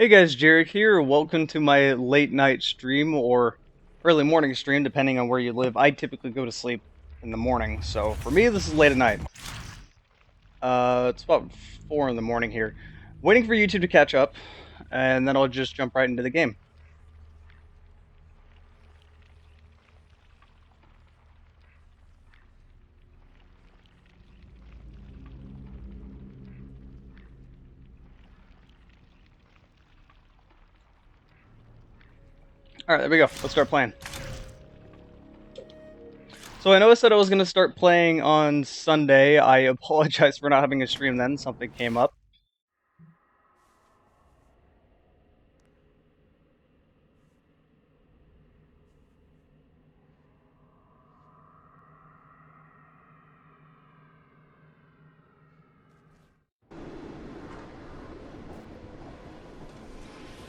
Hey guys, Jarek here. Welcome to my late night stream or early morning stream, depending on where you live. I typically go to sleep in the morning, so for me, this is late at night. It's about 4 in the morning here. Waiting for YouTube to catch up, and then I'll just jump right into the game. Alright, there we go. Let's start playing. So I noticed that I was going to start playing on Sunday. I apologize for not having a stream then. Something came up.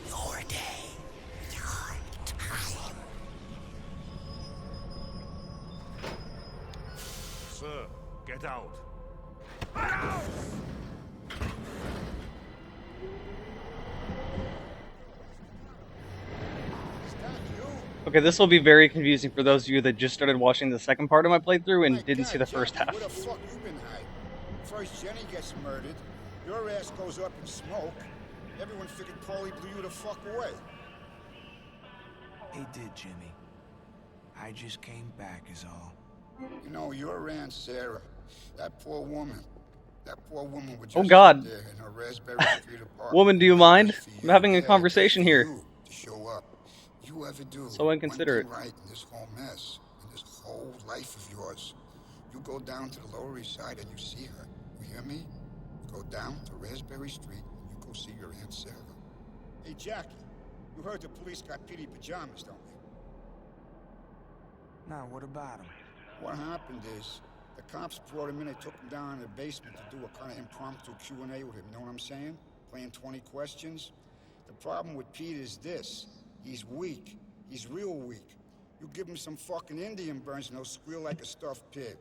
Your day, your time. Sir, get out. Okay, this will be very confusing for those of you that just started watching the second part of my playthrough and didn't see the first half. Where the fuck you been hiding? First Jenny gets murdered, your ass goes up in smoke. Everyone figured Paulie blew you the fuck away. He did, Jimmy. I just came back is all. You know, your Aunt Sarah, that poor woman. That poor woman would just Oh God. sit there in her Raspberry Street apartment. Woman, do you mind? For I'm having a yeah, conversation for here. you to show up. You ever do So inconsiderate. one thing right in this whole mess, in this whole life of yours. You go down to the Lower East Side and you see her. You hear me? You go down to Raspberry Street and you go see your Aunt Sarah. Hey, Jackie, you heard the police got Petey pajamas, don't you? Now, what about him? What happened is, the cops brought him in, they took him down in the basement to do a kind of impromptu Q&A with him, you know what I'm saying? Playing 20 questions. The problem with Pete is this. He's weak. He's real weak. You give him some fucking Indian burns and he'll squeal like a stuffed pig.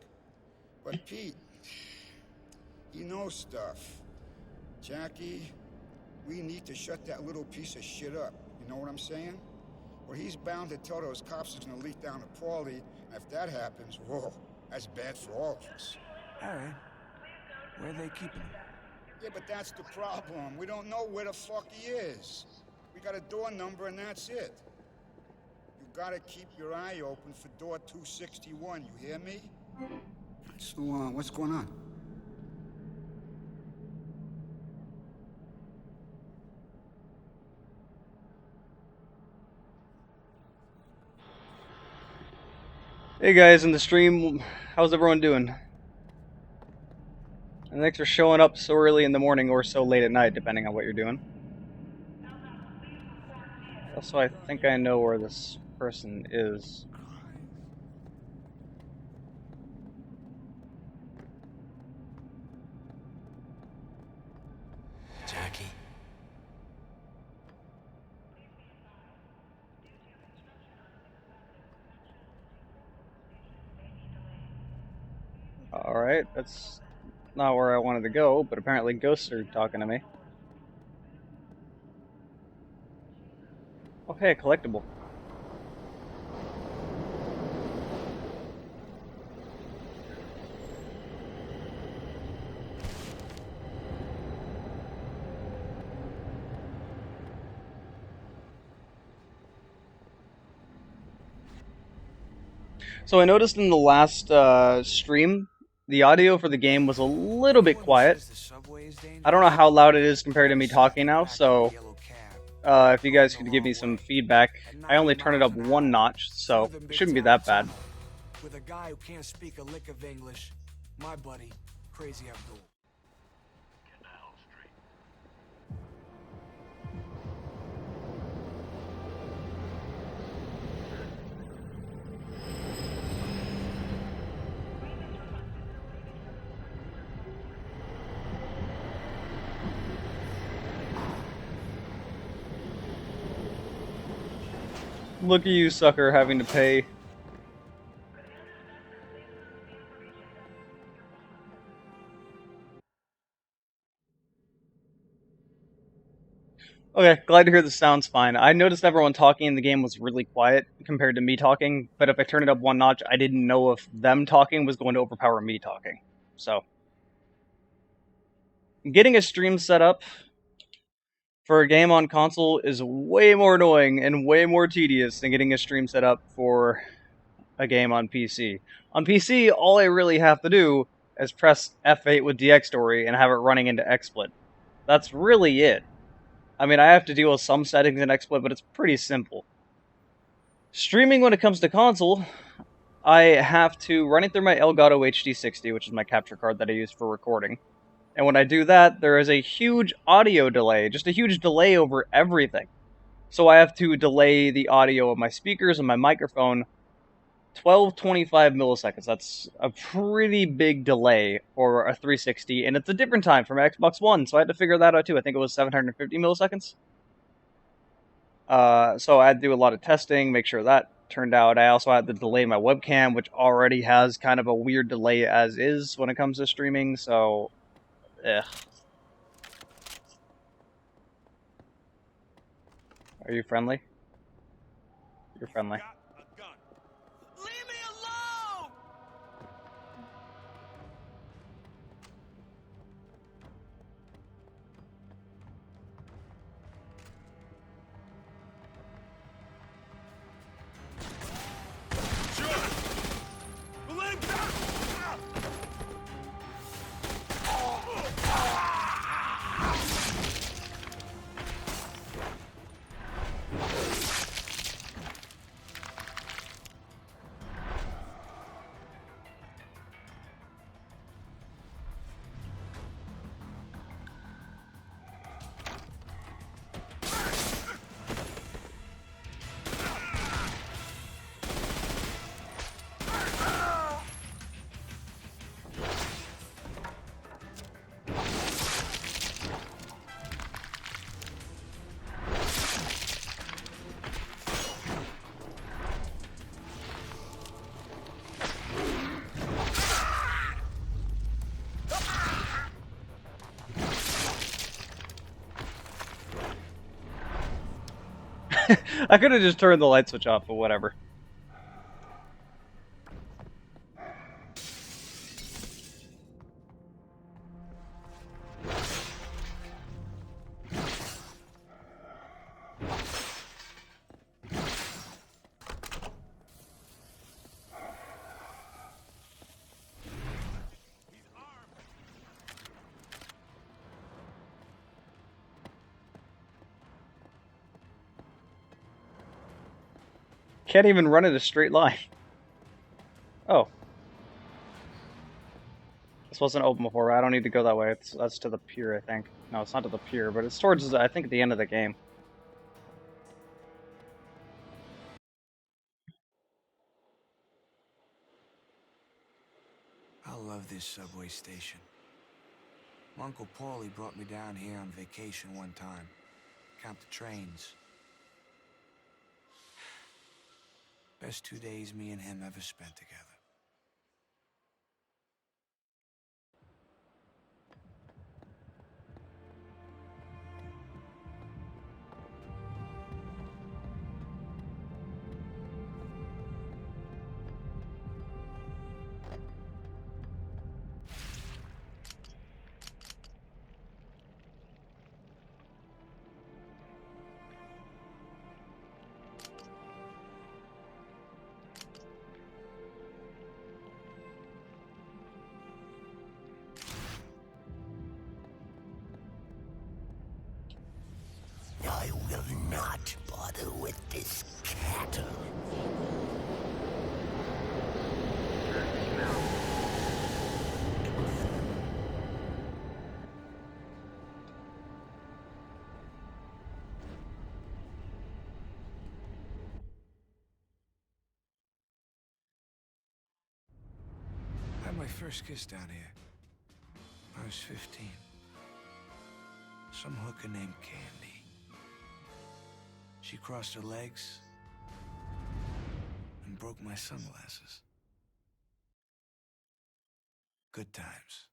But Pete, he knows stuff. Jackie, we need to shut that little piece of shit up. You know what I'm saying? Or he's bound to tell those cops he's gonna leak down to Paulie, and if that happens, whoa, that's bad for all of us. All right. Where are they keeping him? Yeah, but that's the problem. We don't know where the fuck he is. We got a door number and that's it. You gotta keep your eye open for door 261, you hear me? So, what's going on? Hey guys in the stream, how's everyone doing? And thanks for showing up so early in the morning or so late at night, depending on what you're doing. Also, I think I know where this person is. Jackie? Alright, that's not where I wanted to go, but apparently ghosts are talking to me. Okay, a collectible. So I noticed in the last stream, the audio for the game was a little bit quiet. I don't know how loud it is compared to me talking now, so if you guys could give me some feedback. I only turned it up one notch, so it shouldn't be that bad. With a guy who can't speak a lick of English, my buddy, Crazy Abdul. Look at you, sucker, having to pay. Okay, glad to hear the sound's fine. I noticed everyone talking in the game was really quiet compared to me talking, but if I turn it up one notch, I didn't know if them talking was going to overpower me talking. So, getting a stream set up for a game on console is way more annoying and way more tedious than getting a stream set up for a game on PC. On PC, all I really have to do is press F8 with Dxtory and have it running into XSplit. That's really it. I mean, I have to deal with some settings in XSplit, but it's pretty simple. Streaming when it comes to console, I have to run it through my Elgato HD60, which is my capture card that I use for recording. And when I do that, there is a huge audio delay, just a huge delay over everything. So I have to delay the audio of my speakers and my microphone 1225 milliseconds. That's a pretty big delay for a 360, and it's a different time from Xbox One, so I had to figure that out too. I think it was 750 milliseconds. So I had to do a lot of testing, make sure that turned out. I also had to delay my webcam, which already has kind of a weird delay as is when it comes to streaming, so ugh. Are you friendly? You're friendly. Got a gun. Leave me alone! Shoot! Let him go! I could have just turned the light switch off, but whatever. Can't even run in a straight line. Oh. This wasn't open before. I don't need to go that way. That's to the pier, I think. No, it's not to the pier, but it's towards, I think, the end of the game. I love this subway station. My Uncle Paulie brought me down here on vacation one time. Count the trains. Best 2 days me and him ever spent together. I will not bother with this cattle. I had my first kiss down here. I was 15. Some hooker named Candy. She crossed her legs and broke my sunglasses. Good times.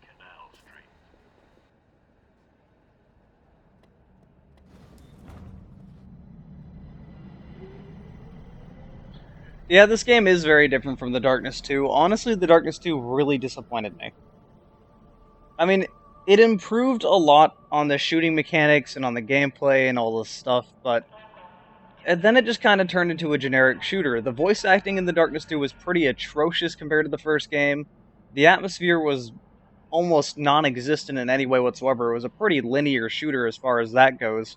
Canal Street. Yeah, this game is very different from The Darkness 2. Honestly, The Darkness 2 really disappointed me. I mean, it improved a lot on the shooting mechanics and on the gameplay and all this stuff, but and then it just kind of turned into a generic shooter. The voice acting in The Darkness 2 was pretty atrocious compared to the first game. The atmosphere was almost non-existent in any way whatsoever. It was a pretty linear shooter as far as that goes.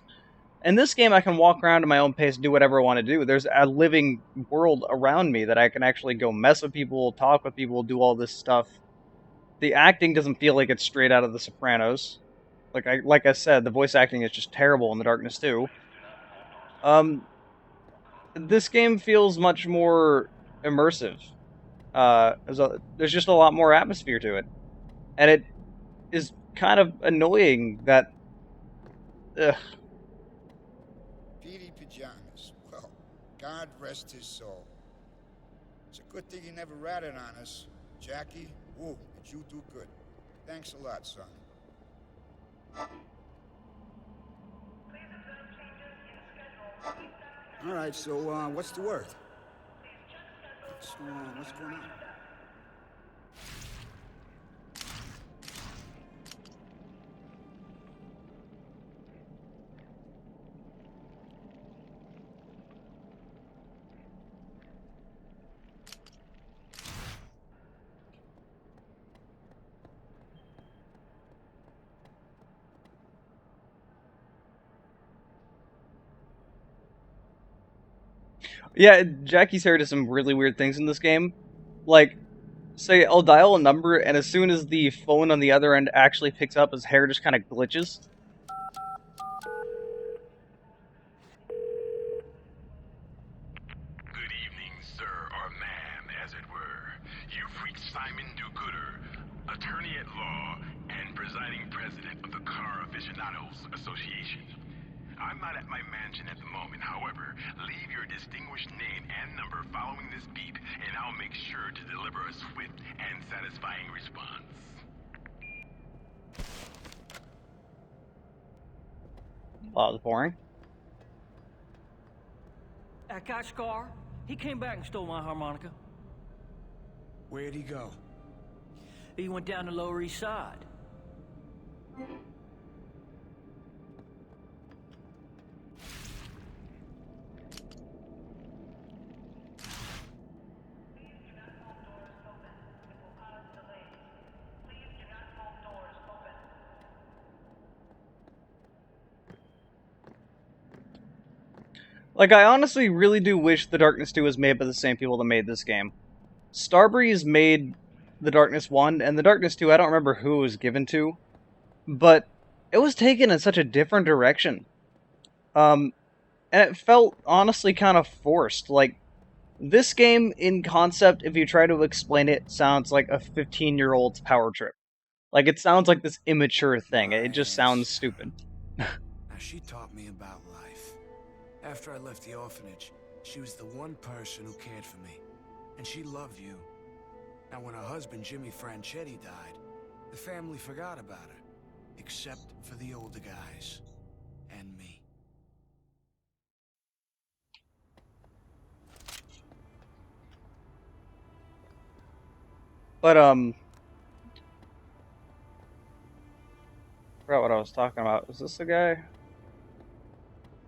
In this game, I can walk around at my own pace and do whatever I want to do. There's a living world around me that I can actually go mess with people, talk with people, do all this stuff. The acting doesn't feel like it's straight out of The Sopranos. Like I said, the voice acting is just terrible in The Darkness 2. This game feels much more immersive. There's just a lot more atmosphere to it, and it is kind of annoying that. Ugh. Petey Pajamas. Well, God rest his soul. It's a good thing he never ratted on us. Jackie, woo, did you do good. Thanks a lot, son. All right, so, what's the word? So, what's going on? Yeah, Jackie's hair does some really weird things in this game. Like, say, I'll dial a number, and as soon as the phone on the other end actually picks up, his hair just kind of glitches. Good evening, sir, or ma'am, as it were. You've reached Simon Do-Gooder, attorney at law and presiding president of the Car Aficionados Association. I'm not at my mansion at the moment, however. Leave your distinguished name and number following this beep, and I'll make sure to deliver a swift and satisfying response. Wow, that's boring. That guy Scar, he came back and stole my harmonica. Where'd he go? He went down the Lower East Side. Like, I honestly really do wish The Darkness 2 was made by the same people that made this game. Starbreeze made The Darkness 1, and The Darkness 2, I don't remember who it was given to, but it was taken in such a different direction. And it felt honestly kind of forced. Like, this game, in concept, if you try to explain it, sounds like a 15-year-old's power trip. Like, it sounds like this immature thing. It just sounds stupid. Now, she taught me about life. After I left the orphanage, she was the one person who cared for me. And she loved you. Now, when her husband, Jimmy Franchetti, died, the family forgot about her. Except for the older guys. And me. But, forgot what I was talking about. Is this the guy?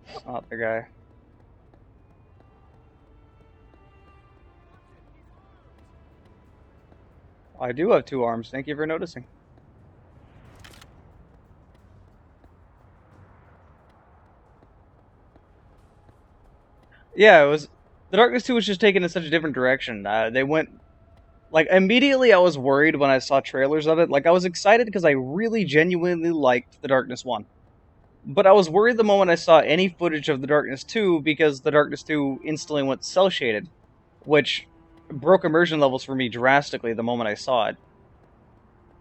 It's not the guy. I do have two arms. Thank you for noticing. Yeah, it was. The Darkness 2 was just taken in such a different direction. They went. Like, immediately I was worried when I saw trailers of it. Like, I was excited because I really genuinely liked The Darkness 1. But I was worried the moment I saw any footage of The Darkness 2 because The Darkness 2 instantly went cel-shaded, which broke immersion levels for me drastically the moment I saw it.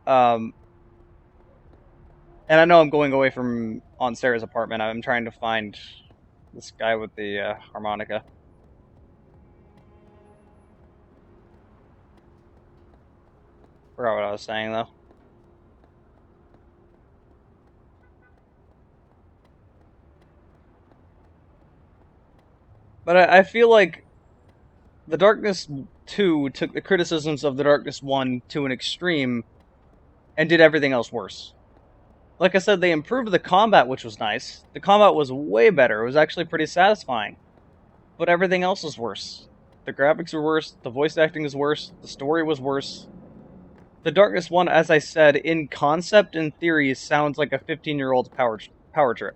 And I know I'm going away from Aunt Sarah's apartment. I'm trying to find this guy with the harmonica. Forgot what I was saying, though. But I feel like The Darkness 2 took the criticisms of The Darkness 1 to an extreme and did everything else worse. Like I said, they improved the combat, which was nice. The combat was way better. It was actually pretty satisfying. But everything else was worse. The graphics were worse, the voice acting was worse, the story was worse. The Darkness 1, as I said, in concept and theory, sounds like a 15-year-old's power trip.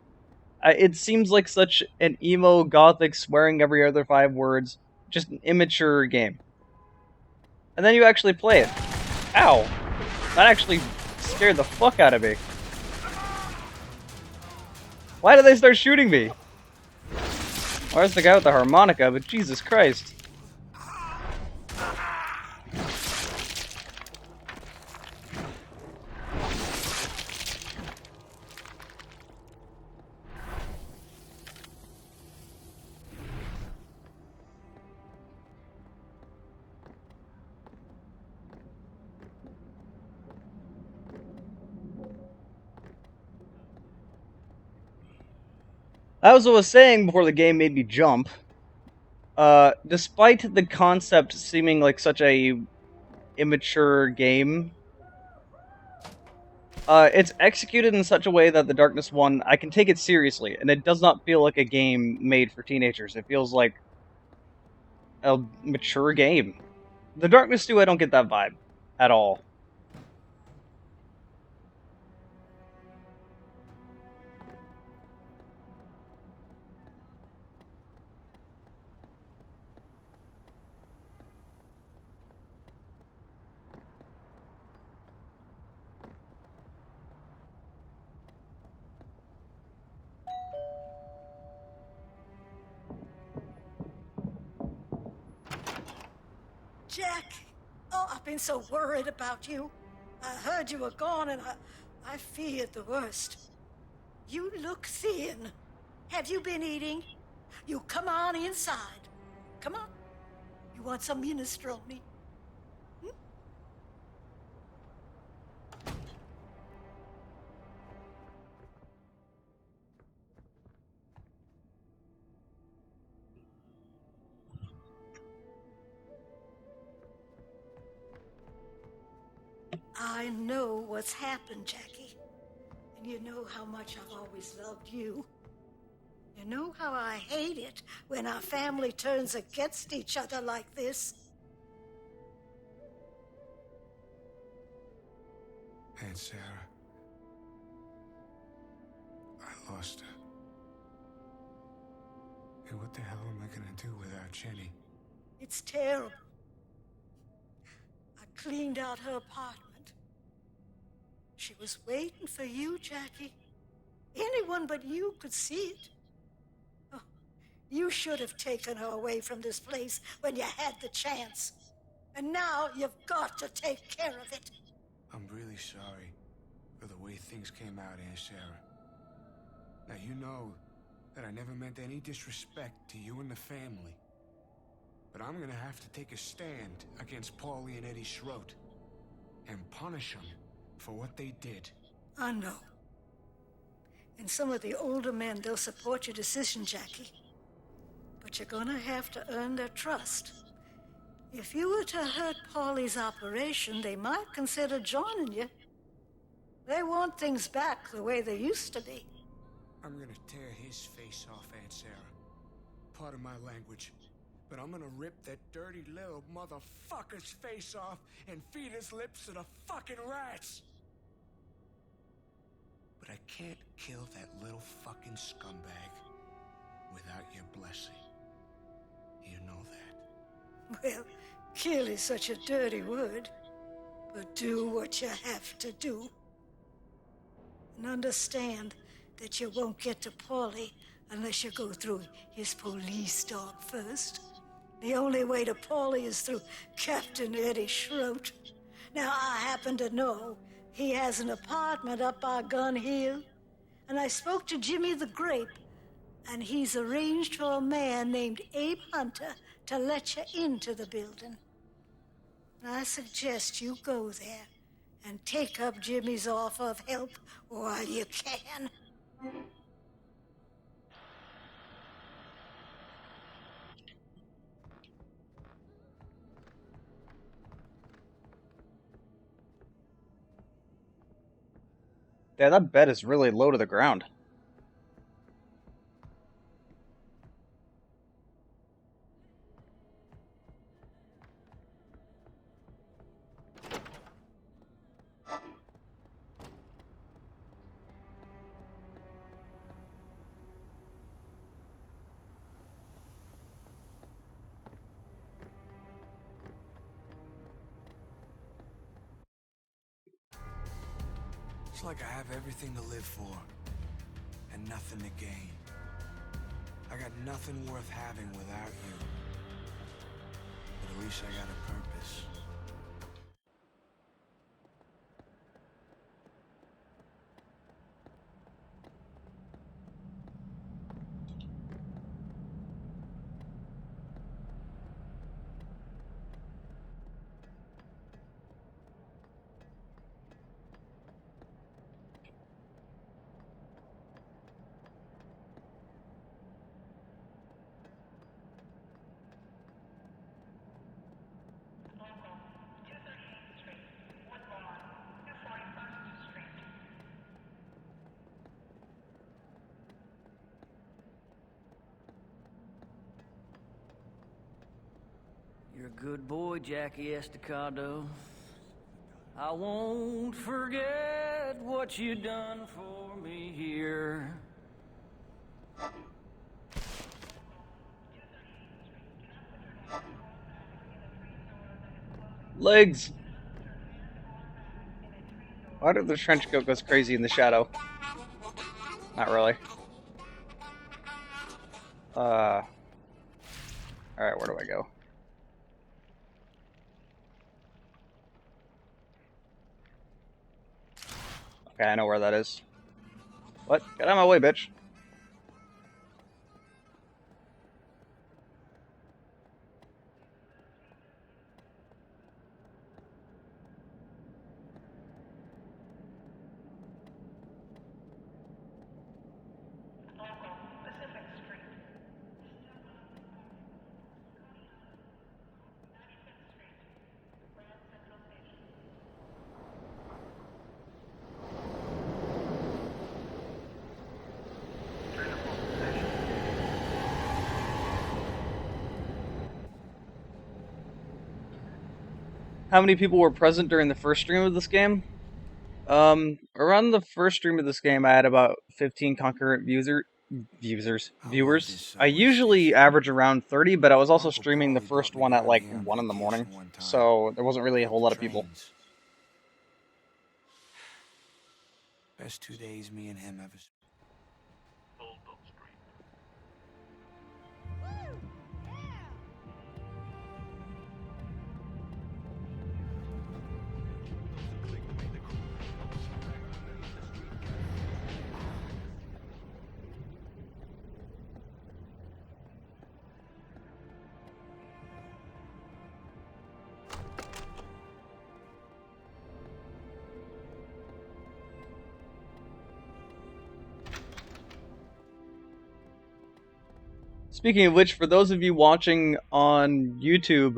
It seems like such an emo, gothic, swearing every other 5 words, just an immature game. And then you actually play it. Ow! That actually scared the fuck out of me. Why did they start shooting me? Well, there's the guy with the harmonica, but Jesus Christ. As I was saying before the game made me jump, despite the concept seeming like such a immature game, it's executed in such a way that the Darkness 1, I can take it seriously, and it does not feel like a game made for teenagers. It feels like a mature game. The Darkness 2, I don't get that vibe at all. Jack! Oh, I've been so worried about you. I heard you were gone and I feared the worst. You look thin. Have you been eating? You come on inside. Come on. You want some minestrone? I know what's happened, Jackie. And you know how much I've always loved you. You know how I hate it when our family turns against each other like this. Aunt Sarah. I lost her. And what the hell am I gonna do without Jenny? It's terrible. I cleaned out her apartment. She was waiting for you, Jackie. Anyone but you could see it. Oh, you should have taken her away from this place when you had the chance. And now you've got to take care of it. I'm really sorry for the way things came out, Aunt Sarah. Now, you know that I never meant any disrespect to you and the family. But I'm gonna have to take a stand against Paulie and Eddie Schroet and punish them for what they did. I know. And some of the older men, they'll support your decision, Jackie. But you're gonna have to earn their trust. If you were to hurt Paulie's operation, they might consider joining you. They want things back the way they used to be. I'm gonna tear his face off, Aunt Sarah. Pardon my language, but I'm gonna rip that dirty little motherfucker's face off and feed his lips to the fucking rats! But I can't kill that little fucking scumbag without your blessing. You know that. Well, kill is such a dirty word. But do what you have to do. And understand that you won't get to Paulie unless you go through his police dog first. The only way to Paulie is through Captain Eddie Schroet. Now, I happen to know he has an apartment up by Gun Hill, and I spoke to Jimmy the Grape, and he's arranged for a man named Abe Hunter to let you into the building. I suggest you go there and take up Jimmy's offer of help while you can. Yeah, that bed is really low to the ground. It's like I have everything to live for, and nothing to gain. I got nothing worth having without you. But at least I got a purpose. You're a good boy, Jackie Estacado. I won't forget what you done for me here. Legs! Why did the trench coat goes crazy in the shadow? Not really. Alright, where do I go? Okay, I know where that is. What? Get out of my way, bitch. How many people were present during the first stream of this game? Around the first stream of this game, I had about 15 concurrent viewers. I usually average around 30, but I was also streaming the first one at like 1 in the morning, so there wasn't really a whole lot of people. Best 2 days me and him ever. Speaking of which, for those of you watching on YouTube,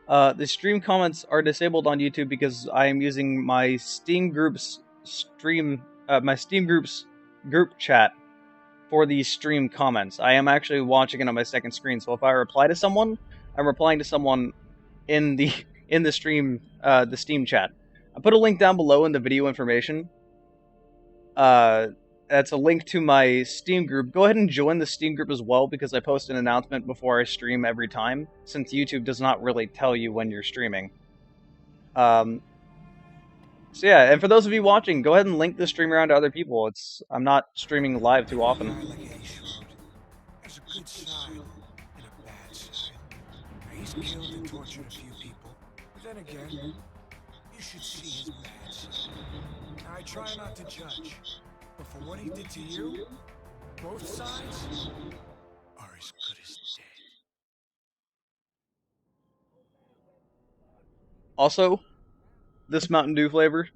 the stream comments are disabled on YouTube because I am using my Steam Group's group chat for the stream comments. I am actually watching it on my second screen, so if I reply to someone, I'm replying to someone in the stream, the Steam chat. I put a link down below in the video information. That's a link to my Steam group. Go ahead and join the Steam group as well, because I post an announcement before I stream every time, since YouTube does not really tell you when you're streaming. So yeah, and for those of you watching, go ahead and link the stream around to other people. I'm not streaming live too often. There's a good side and a bad side. He's killed and tortured a few people, but then again, you should see his bad side. I try not to judge. But for what he did to you, both sides are as good as dead. Also, this Mountain Dew flavor.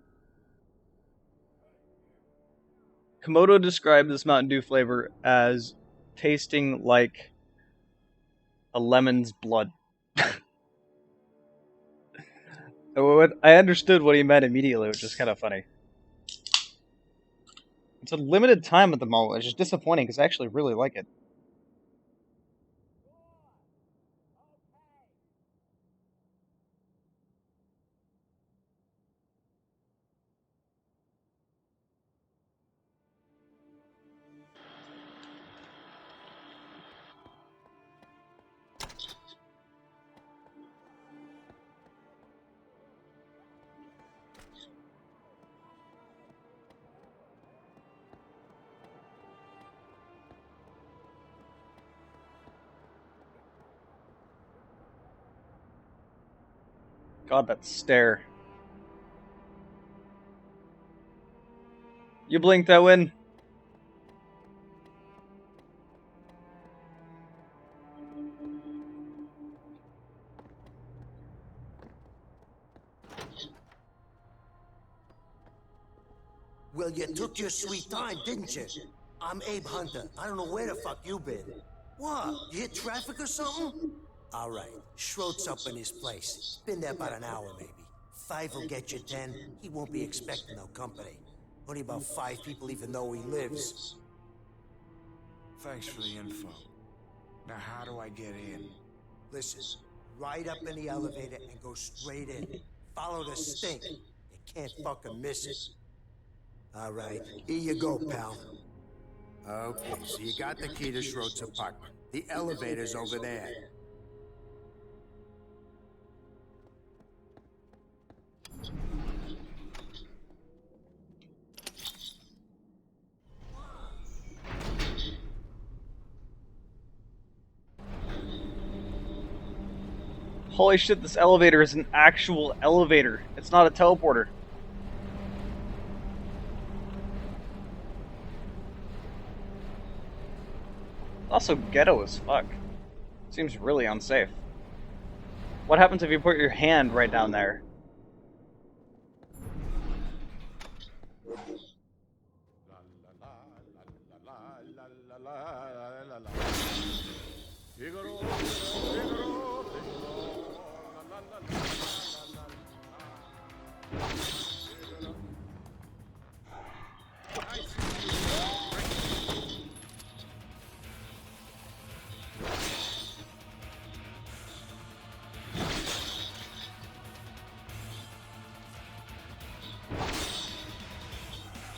Komodo described this Mountain Dew flavor as tasting like a lemon's blood. I understood what he meant immediately, which is kind of funny. It's a limited time at the moment, which is disappointing because I actually really like it. God, that stare. You blinked, Owen. Well, you took your sweet time, didn't you? I'm Abe Hunter. I don't know where the fuck you been. What? You hit traffic or something? All right. Schroed's up in his place. Been there about an hour, maybe. 5 will get you 10. He won't be expecting no company. Only about 5 people even know he lives. Thanks for the info. Now how do I get in? Listen, ride up in the elevator and go straight in. Follow the stink. You can't fucking miss it. All right, here you go, pal. Okay, so you got the key to Schroed's apartment. The elevator's over there. Holy shit, this elevator is an actual elevator. It's not a teleporter. Also ghetto as fuck. Seems really unsafe. What happens if you put your hand right down there?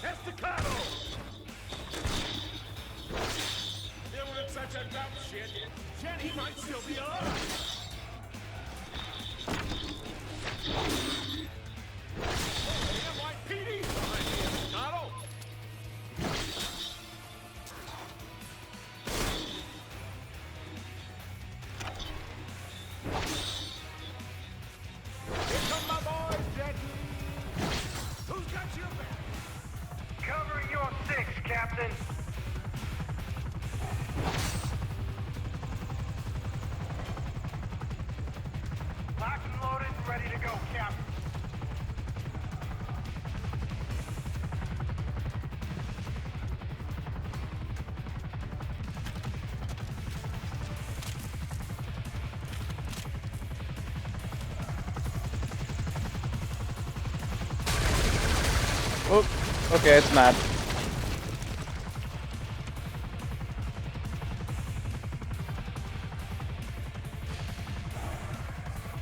Estacado! There wasn't such a dumb shit. Jenny might still be alive. NYPD behind me, Estacado! Here come my boys, Jet. Who's got your back? Cover your 6, Captain. Locked and loaded and ready to go, Captain. Oh, okay, it's mad.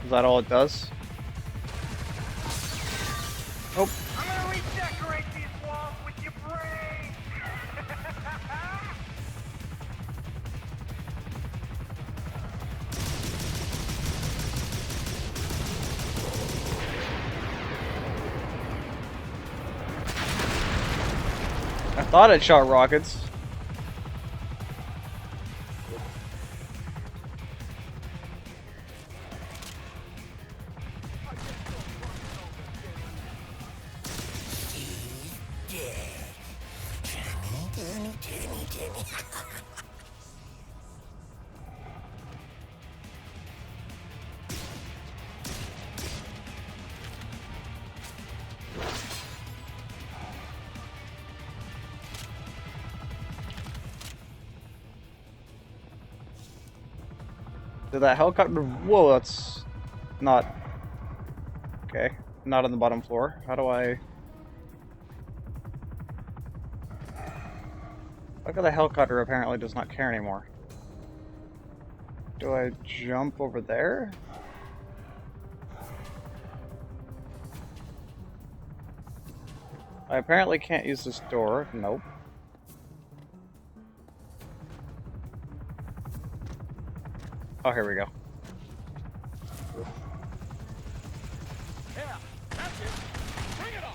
Is that all it does? Oh, I'm gonna redecorate these walls with your brain. I thought it shot rockets. Did that helicopter? Whoa, that's not okay. Not on the bottom floor. How do I? Look at the helicopter apparently does not care anymore. Do I jump over there? I apparently can't use this door. Nope. Oh, here we go. Yeah, that's it. Bring it on.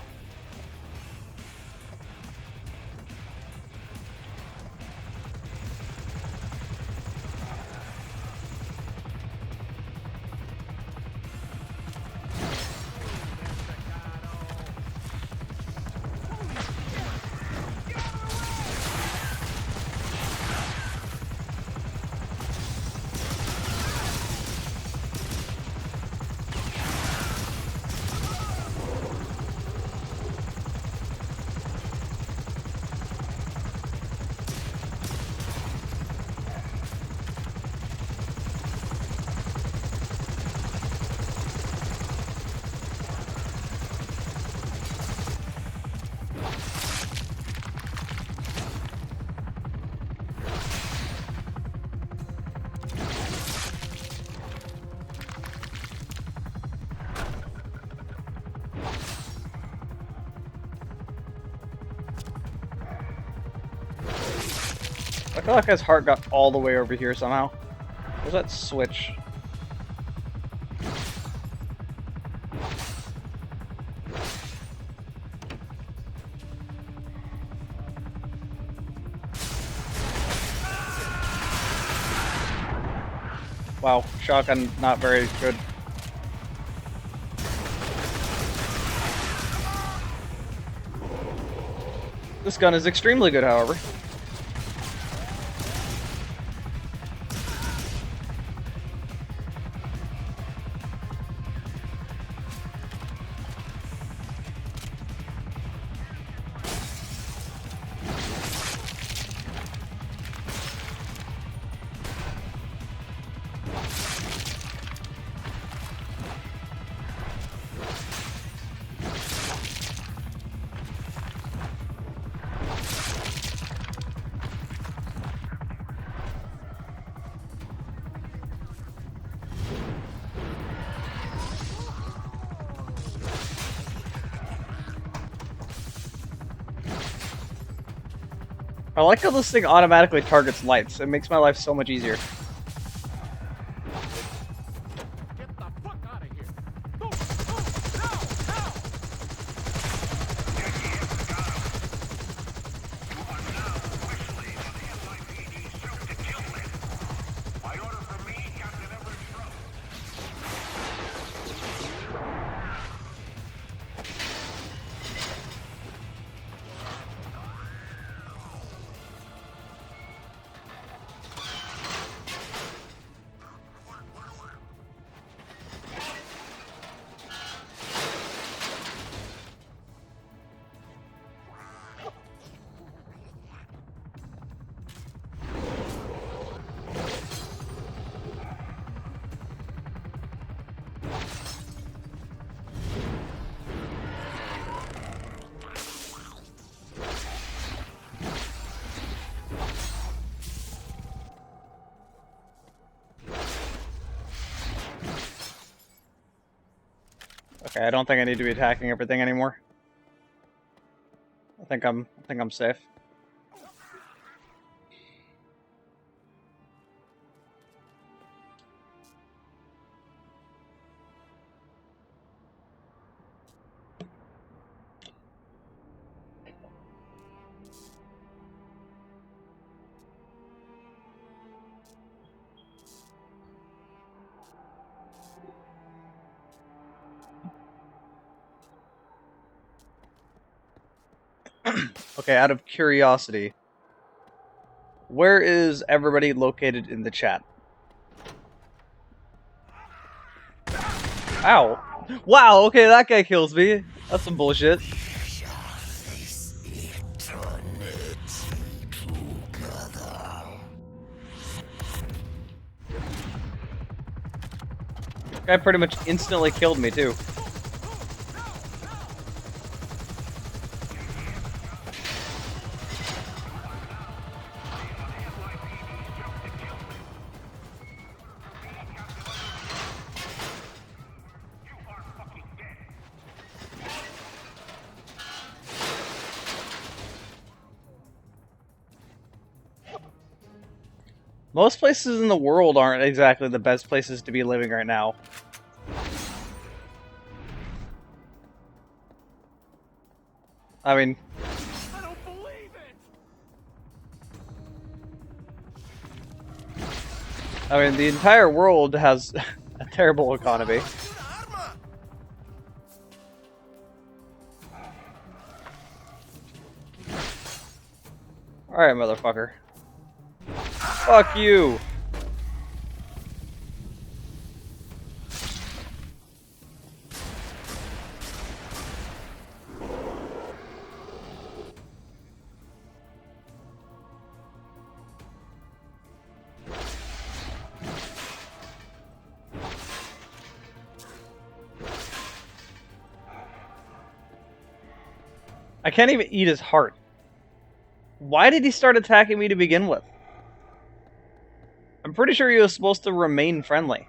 I feel like his heart got all the way over here somehow. Where's that switch? Wow, shotgun not very good. This gun is extremely good, however. I like how this thing automatically targets lights. It makes my life so much easier. Get the fuck out of here. Go, now, now. Okay, I don't think I need to be attacking everything anymore. I think I'm safe. Okay, out of curiosity, where is everybody located in the chat? Ow! Wow, okay, that guy kills me. That's some bullshit. Guy pretty much instantly killed me too. Most places in the world aren't exactly the best places to be living right now. I mean, I don't believe it! the entire world has a terrible economy. Alright, motherfucker. Fuck you! I can't even eat his heart. Why did he start attacking me to begin with? I'm pretty sure he was supposed to remain friendly.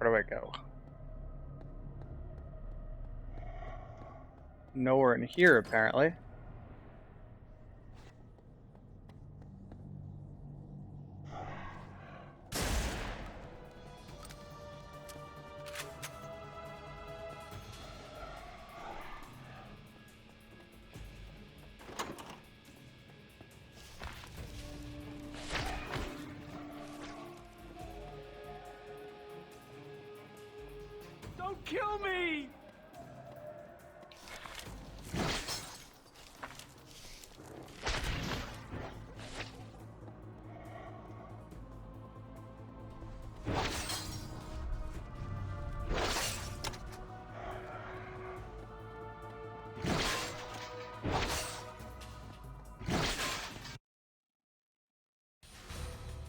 Where do I go? Nowhere in here, apparently. Don't kill me!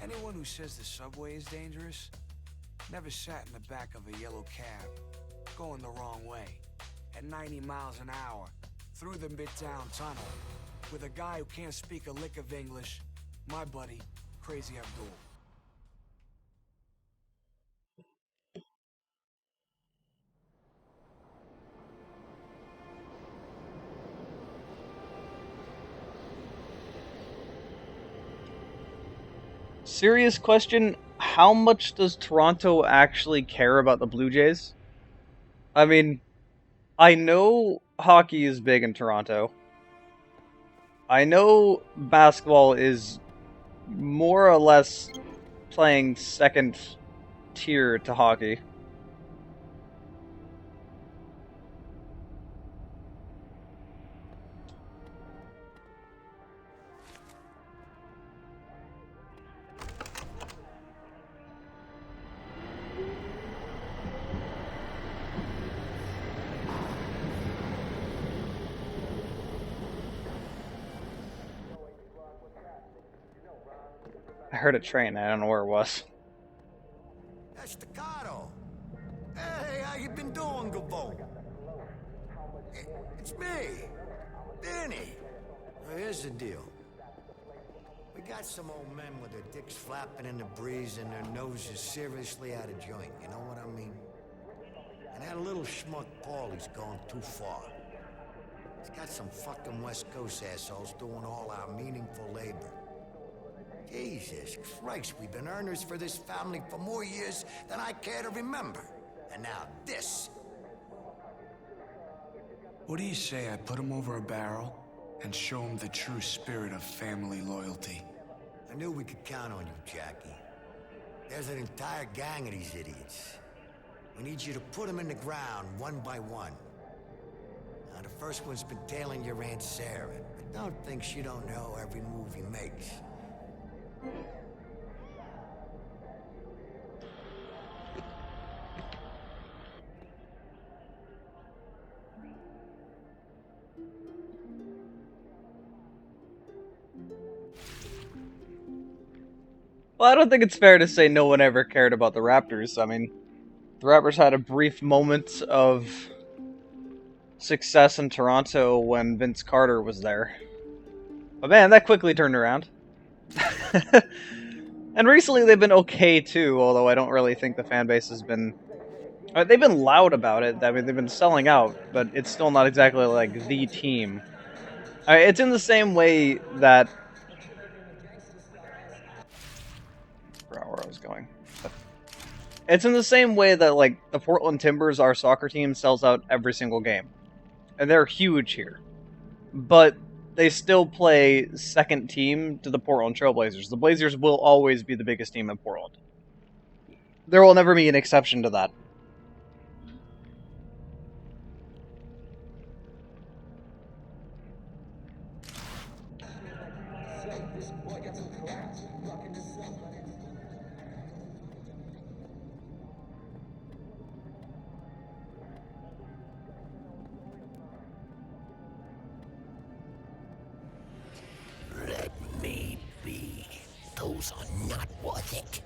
Anyone who says the subway is dangerous never sat in the back of a yellow cab, going the wrong way, at 90 miles an hour, through the Midtown Tunnel, with a guy who can't speak a lick of English, my buddy, Crazy Abdul. Serious question, how much does Toronto actually care about the Blue Jays? I mean, I know hockey is big in Toronto. I know basketball is more or less playing second tier to hockey. I heard a train, I don't know where it was. That's Staccato. Hey, how you been doing, Gabo? It's me, Danny. Well, here's the deal. We got some old men with their dicks flapping in the breeze and their noses seriously out of joint, you know what I mean? And that little schmuck Paulie's gone too far. He's got some fucking West Coast assholes doing all our meaningful labor. Jesus Christ, we've been earners for this family for more years than I care to remember. And now this. What do you say I put him over a barrel and show him the true spirit of family loyalty? I knew we could count on you, Jackie. There's an entire gang of these idiots. We need you to put them in the ground one by one. Now, the first one's been tailing your Aunt Sarah, but don't think she don't know every move he makes. Well, I don't think it's fair to say no one ever cared about the Raptors. I mean, the Raptors had a brief moment of success in Toronto when Vince Carter was there. But man, that quickly turned around. And recently they've been okay too, although I don't really think the fan base has been... they've been loud about it. I mean, they've been selling out, but it's still not exactly like the team. It's in the same way that... I forgot where I was going. But it's in the same way that, like, the Portland Timbers, our soccer team, sells out every single game. And they're huge here. But they still play second team to the Portland Trailblazers. The Blazers will always be the biggest team in Portland. There will never be an exception to that. Let me be. Those are not worth it.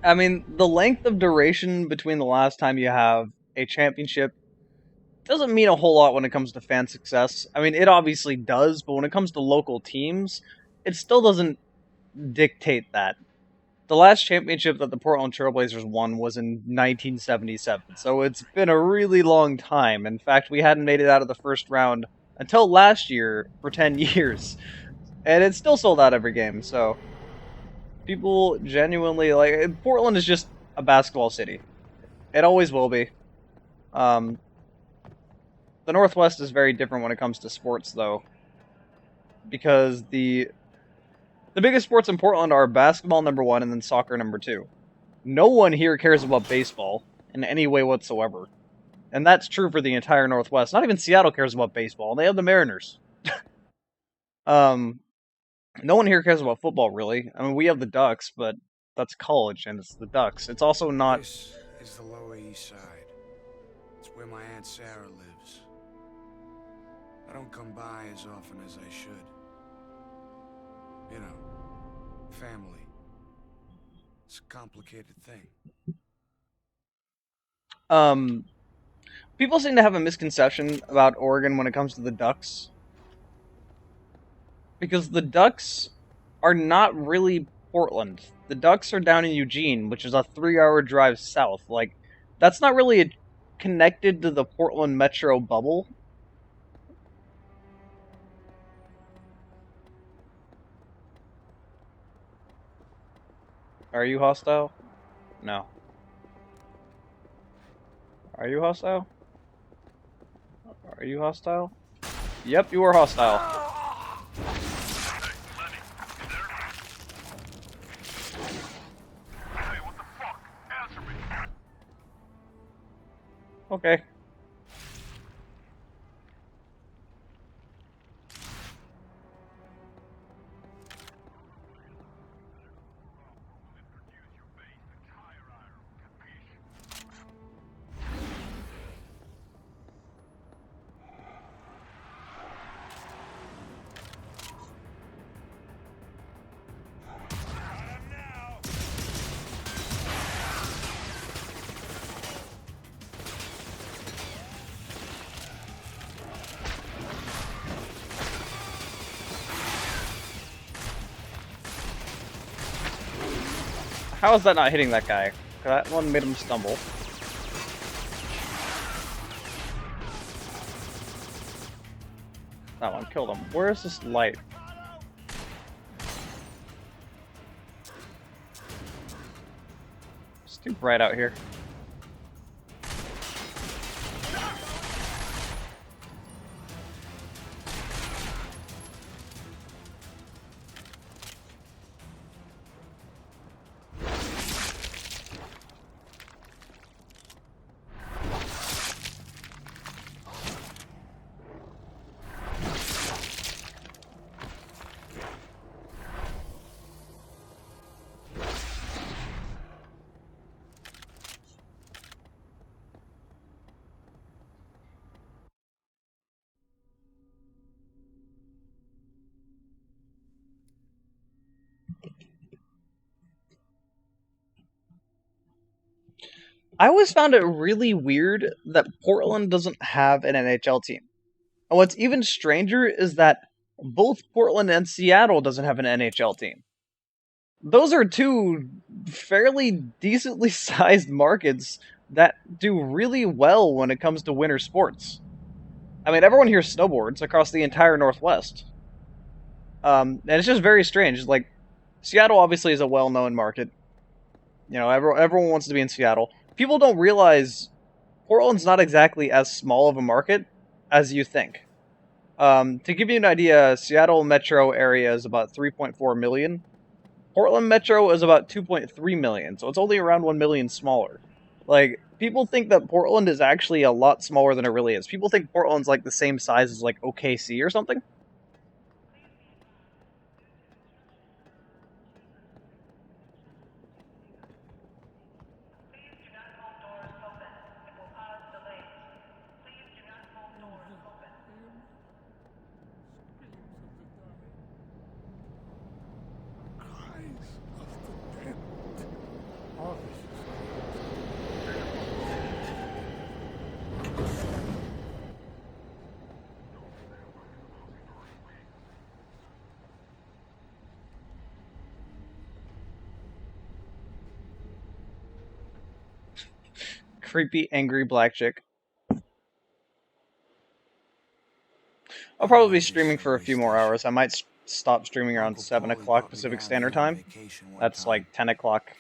I mean, the length of duration between the last time you have a championship doesn't mean a whole lot when it comes to fan success. I mean, it obviously does, but when it comes to local teams, it still doesn't dictate that. The last championship that the Portland Trailblazers won was in 1977, so it's been a really long time. In fact, we hadn't made it out of the first round until last year for 10 years, and it's still sold out every game, so... People genuinely, like, Portland is just a basketball city. It always will be. The Northwest is very different when it comes to sports, though. Because the biggest sports in Portland are basketball number 1 and then soccer number 2. No one here cares about baseball in any way whatsoever. And that's true for the entire Northwest. Not even Seattle cares about baseball. They have the Mariners. No one here cares about football, really. I mean, we have the Ducks, but that's college, and it's the Ducks. It's also not... This is the Lower East Side. It's where my Aunt Sarah lives. I don't come by as often as I should. You know, family. It's a complicated thing. People seem to have a misconception about Oregon when it comes to the Ducks. Because the Ducks are not really Portland. The Ducks are down in Eugene, which is a 3-hour drive south. Like, that's not really connected to the Portland metro bubble. Are you hostile? No. Are you hostile? Are you hostile? Yep, you are hostile. Okay. How is that not hitting that guy? That one made him stumble. That one killed him. Where is this light? It's too bright out here. I always found it really weird that Portland doesn't have an NHL team. And what's even stranger is that both Portland and Seattle doesn't have an NHL team. Those are two fairly decently sized markets that do really well when it comes to winter sports. I mean, everyone here snowboards across the entire Northwest. And it's just very strange. Like, Seattle obviously is a well known market. You know, everyone wants to be in Seattle. People don't realize Portland's not exactly as small of a market as you think. To give you an idea, Seattle metro area is about 3.4 million. Portland metro is about 2.3 million, so it's only around 1 million smaller. Like, people think that Portland is actually a lot smaller than it really is. People think Portland's like the same size as like OKC or something. Cries of the dead. All this Creepy, angry black chick. I'll probably be streaming for a few more hours. I might stop streaming around 7 o'clock Pacific Standard Time. That's like 10 o'clock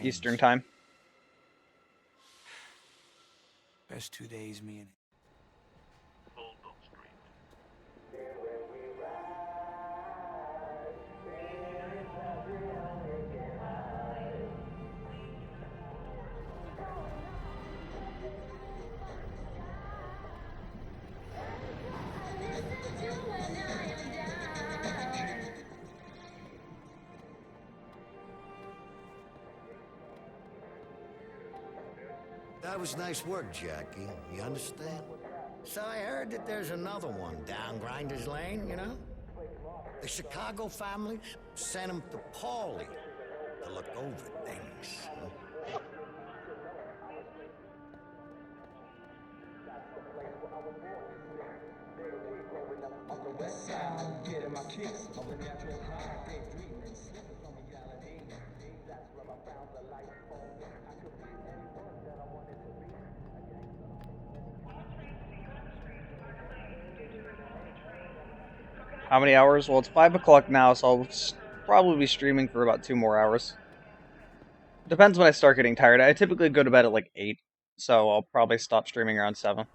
Eastern Time. Best 2 days me and That was nice work, Jackie. You understand? So I heard that there's another one down Grinders Lane, you know? The Chicago families sent him to Paulie to look over things. How many hours? Well, it's 5 o'clock now, so I'll probably be streaming for about 2 more hours. Depends when I start getting tired. I typically go to bed at like 8, so I'll probably stop streaming around 7.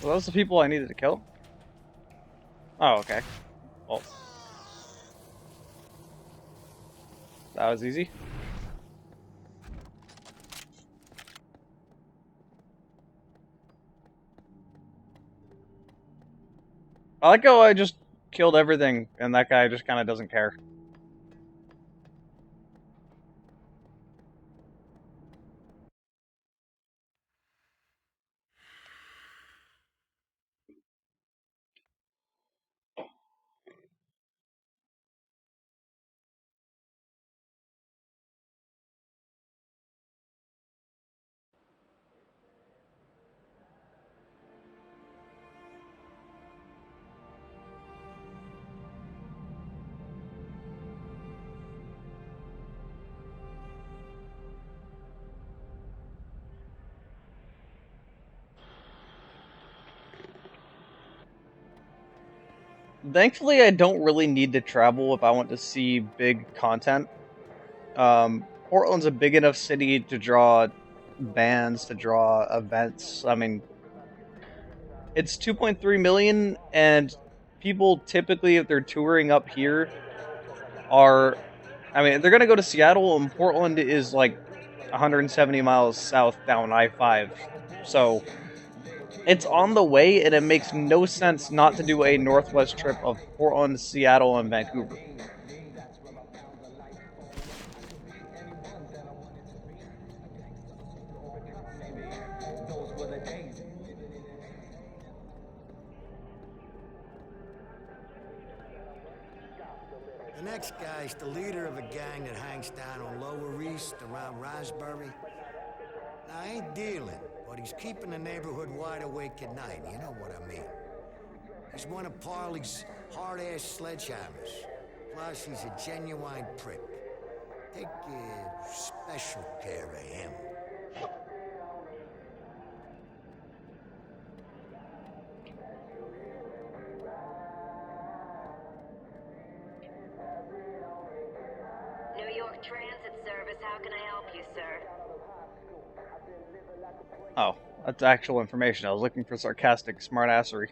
Were those the people I needed to kill? Oh, okay. Well, that was easy. I like how I just killed everything, and that guy just kind of doesn't care. Thankfully, I don't really need to travel if I want to see big content. Portland's a big enough city to draw bands, to draw events. I mean, it's 2.3 million, and people typically, if they're touring up here, are... I mean, they're gonna go to Seattle, and Portland is like 170 miles south down I-5. So, it's on the way, and it makes no sense not to do a northwest trip of Portland, Seattle, and Vancouver. The next guy's the leader of a gang that hangs down on Lower East around Raspberry. Now, I ain't dealing, but he's keeping the neighborhood wide awake at night. You know what I mean. He's one of Parley's hard-ass sledgehammers. Plus, he's a genuine prick. Take special care of him. New York Transit Service, how can I help you, sir? Oh, that's actual information. I was looking for sarcastic smartassery.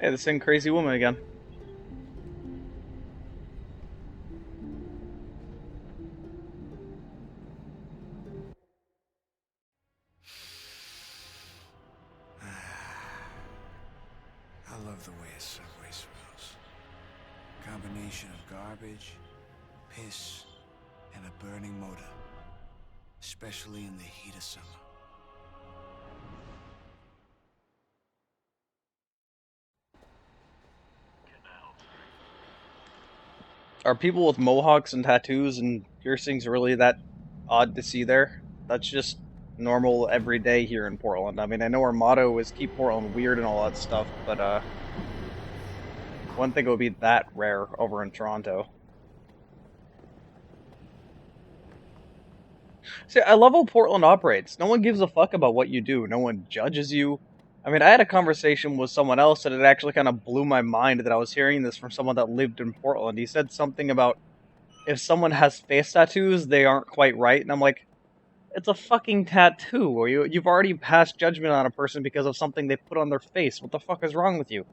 Hey, the same crazy woman again. I love the way a subway smells. Combination of garbage, piss, and a burning motor. Especially in the heat of summer. Are people with mohawks and tattoos and piercings really that odd to see there? That's just normal every day here in Portland. I mean, I know our motto is keep Portland weird and all that stuff, but one thing it would be that rare over in Toronto. See, I love how Portland operates. No one gives a fuck about what you do. No one judges you. I mean, I had a conversation with someone else and it actually kind of blew my mind that I was hearing this from someone that lived in Portland. He said something about if someone has face tattoos, they aren't quite right. And I'm like, it's a fucking tattoo. Or you've already passed judgment on a person because of something they put on their face. What the fuck is wrong with you?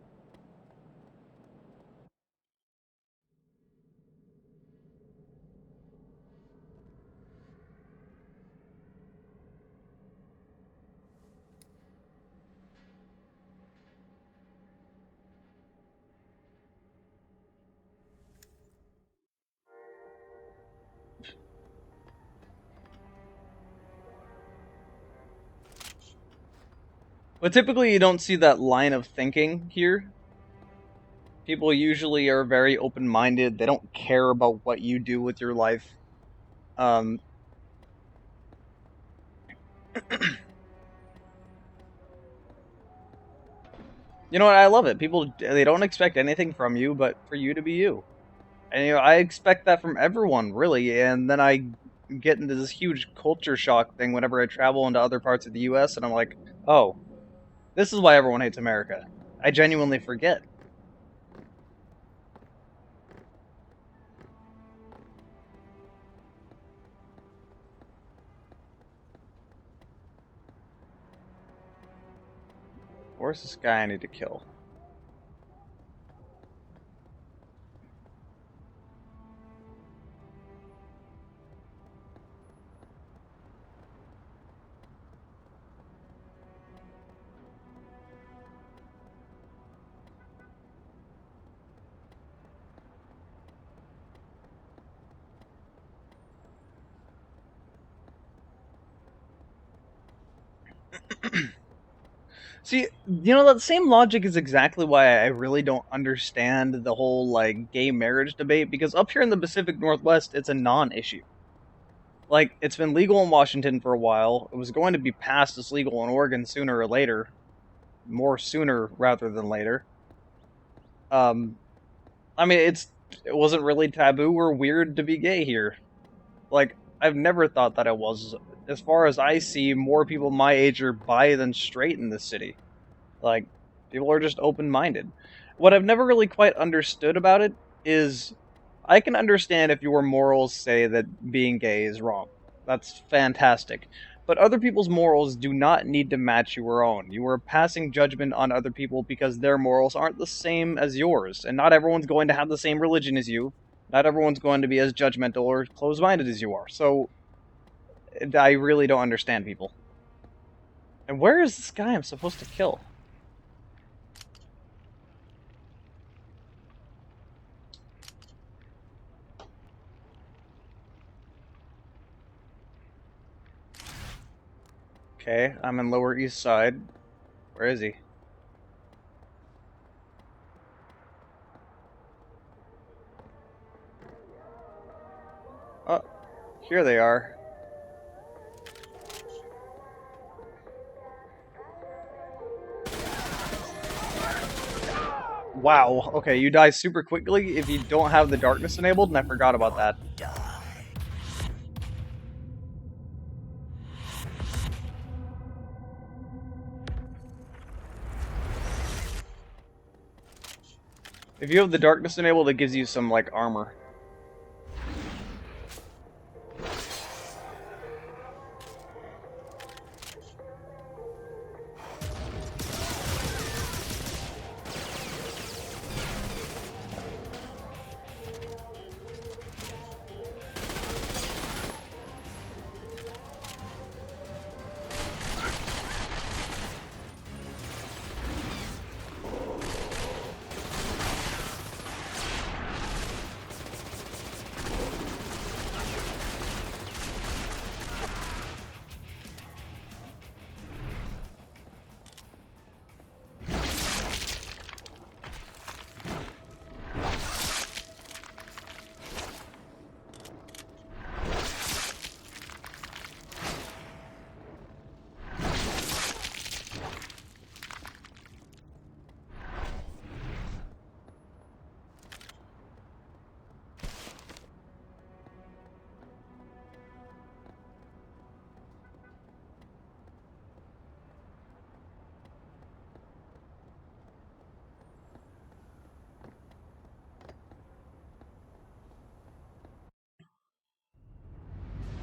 But typically you don't see that line of thinking here. People usually are very open-minded. They don't care about what you do with your life. You know what? I love it. People, they don't expect anything from you but for you to be you. And I expect that from everyone, really. And then I get into this huge culture shock thing whenever I travel into other parts of the US, and I'm like, oh, this is why everyone hates America. I genuinely forget. Where's this guy I need to kill? See, you know, that same logic is exactly why I really don't understand the whole, like, gay marriage debate, because up here in the Pacific Northwest, it's a non-issue. Like, it's been legal in Washington for a while. It was going to be passed as legal in Oregon sooner or later. More sooner rather than later. I mean, it wasn't really taboo or weird to be gay here. Like, I've never thought that it was. As far as I see, more people my age are bi than straight in this city. Like, people are just open-minded. What I've never really quite understood about it is, I can understand if your morals say that being gay is wrong. That's fantastic. But other people's morals do not need to match your own. You are passing judgment on other people because their morals aren't the same as yours. And not everyone's going to have the same religion as you. Not everyone's going to be as judgmental or closed-minded as you are. So, I really don't understand people. And where is this guy I'm supposed to kill? Okay, I'm in Lower East Side. Where is he? Oh, here they are. Wow, okay, you die super quickly if you don't have the darkness enabled, and I forgot about that. If you have the darkness enabled, it gives you some, like, armor.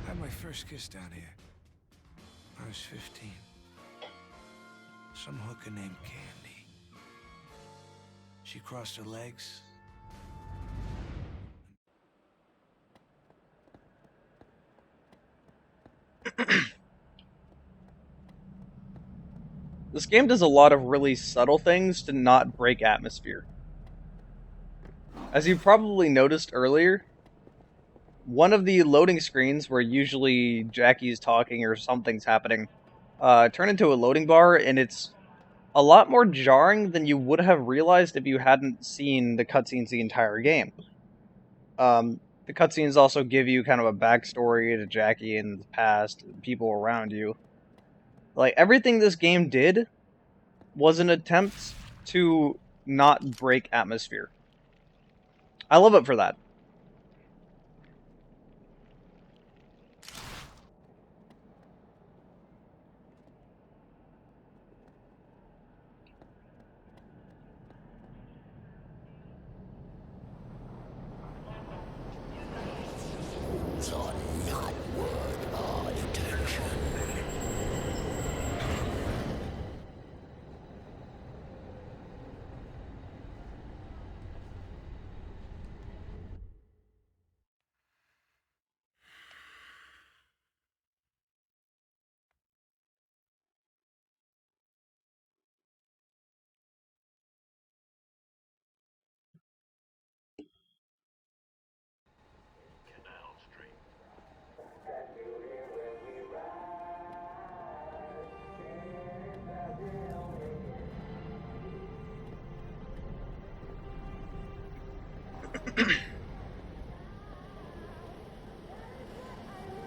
I had my first kiss down here. I was 15. Some hooker named Candy. She crossed her legs. This game does a lot of really subtle things to not break atmosphere. As you probably noticed earlier, one of the loading screens where usually Jackie's talking or something's happening turned into a loading bar, and it's a lot more jarring than you would have realized if you hadn't seen the cutscenes the entire game. The cutscenes also give you kind of a backstory to Jackie and the past, people around you. Like, everything this game did was an attempt to not break atmosphere. I love it for that.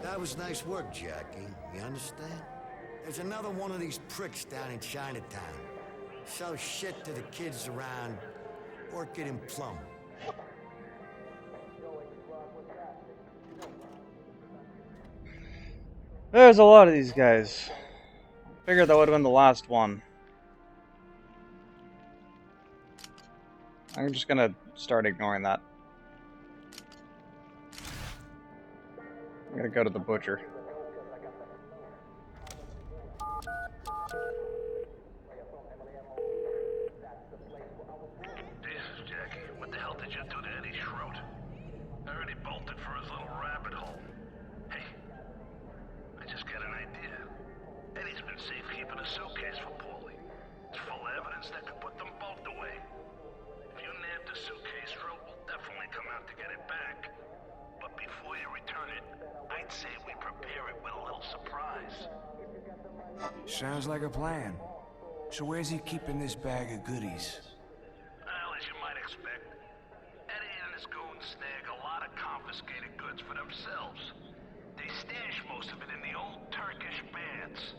That was nice work, Jackie. You understand? There's another one of these pricks down in Chinatown. Sells shit to the kids around Orchid and Plum. There's a lot of these guys. Figured that would have been the last one. I'm just gonna start ignoring that. I'm gonna go to the butcher. Jesus, Jackie, what the hell did you do to Eddie Schroed? I heard he bolted for his little rabbit hole. Hey, I just got an idea. Eddie's been safekeeping a suitcase for Paulie. It's full of evidence that could put them both away. If you nab the suitcase, Schroed will definitely come out to get it back. But before you return it, I'd say we prepare it with a little surprise. Sounds like a plan. So where's he keeping this bag of goodies? Well, as you might expect, Eddie and his goons snag a lot of confiscated goods for themselves. They stash most of it in the old Turkish baths.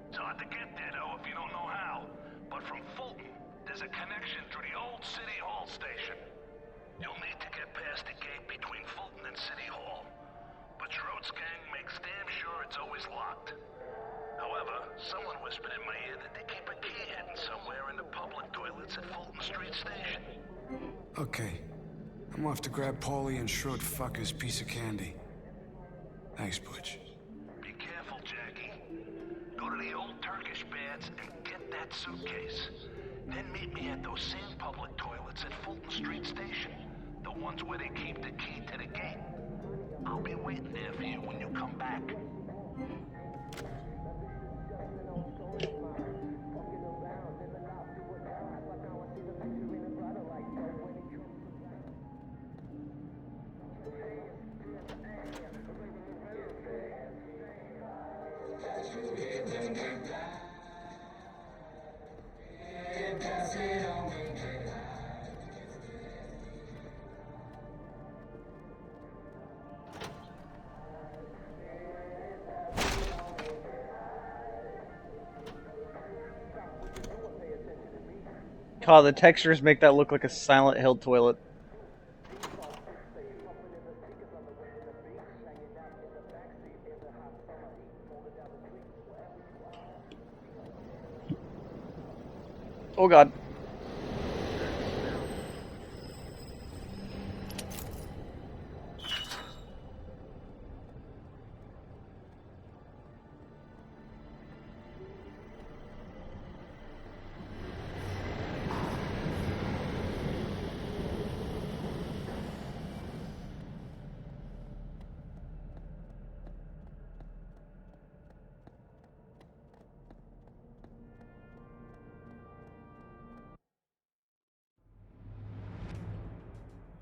It's hard to get there, though, if you don't know how. But from Fulton, there's a connection through the old City Hall station. You'll need to get past the gate between Fulton and City Hall. But Schroed's gang makes damn sure it's always locked. However, someone whispered in my ear that they keep a key hidden somewhere in the public toilets at Fulton Street Station. Okay. I'm off to grab Paulie and Schroed fucker's piece of candy. Thanks, Butch. Be careful, Jackie. Go to the old Turkish baths and get that suitcase. Then meet me at those same public toilets at Fulton Street Station. The ones where they keep the key to the gate. I'll be waiting there for you when you come back. God, the textures make that look like a Silent Hill toilet. Oh God.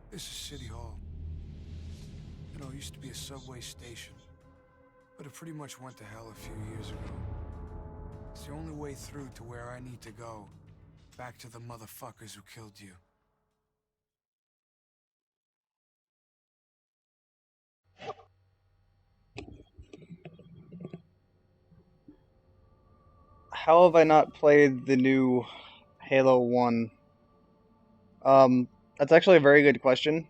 This is City Hall. You know, it used to be a subway station, but it pretty much went to hell a few years ago. It's the only way through to where I need to go. Back to the motherfuckers who killed you. How have I not played the new Halo 1? That's actually a very good question.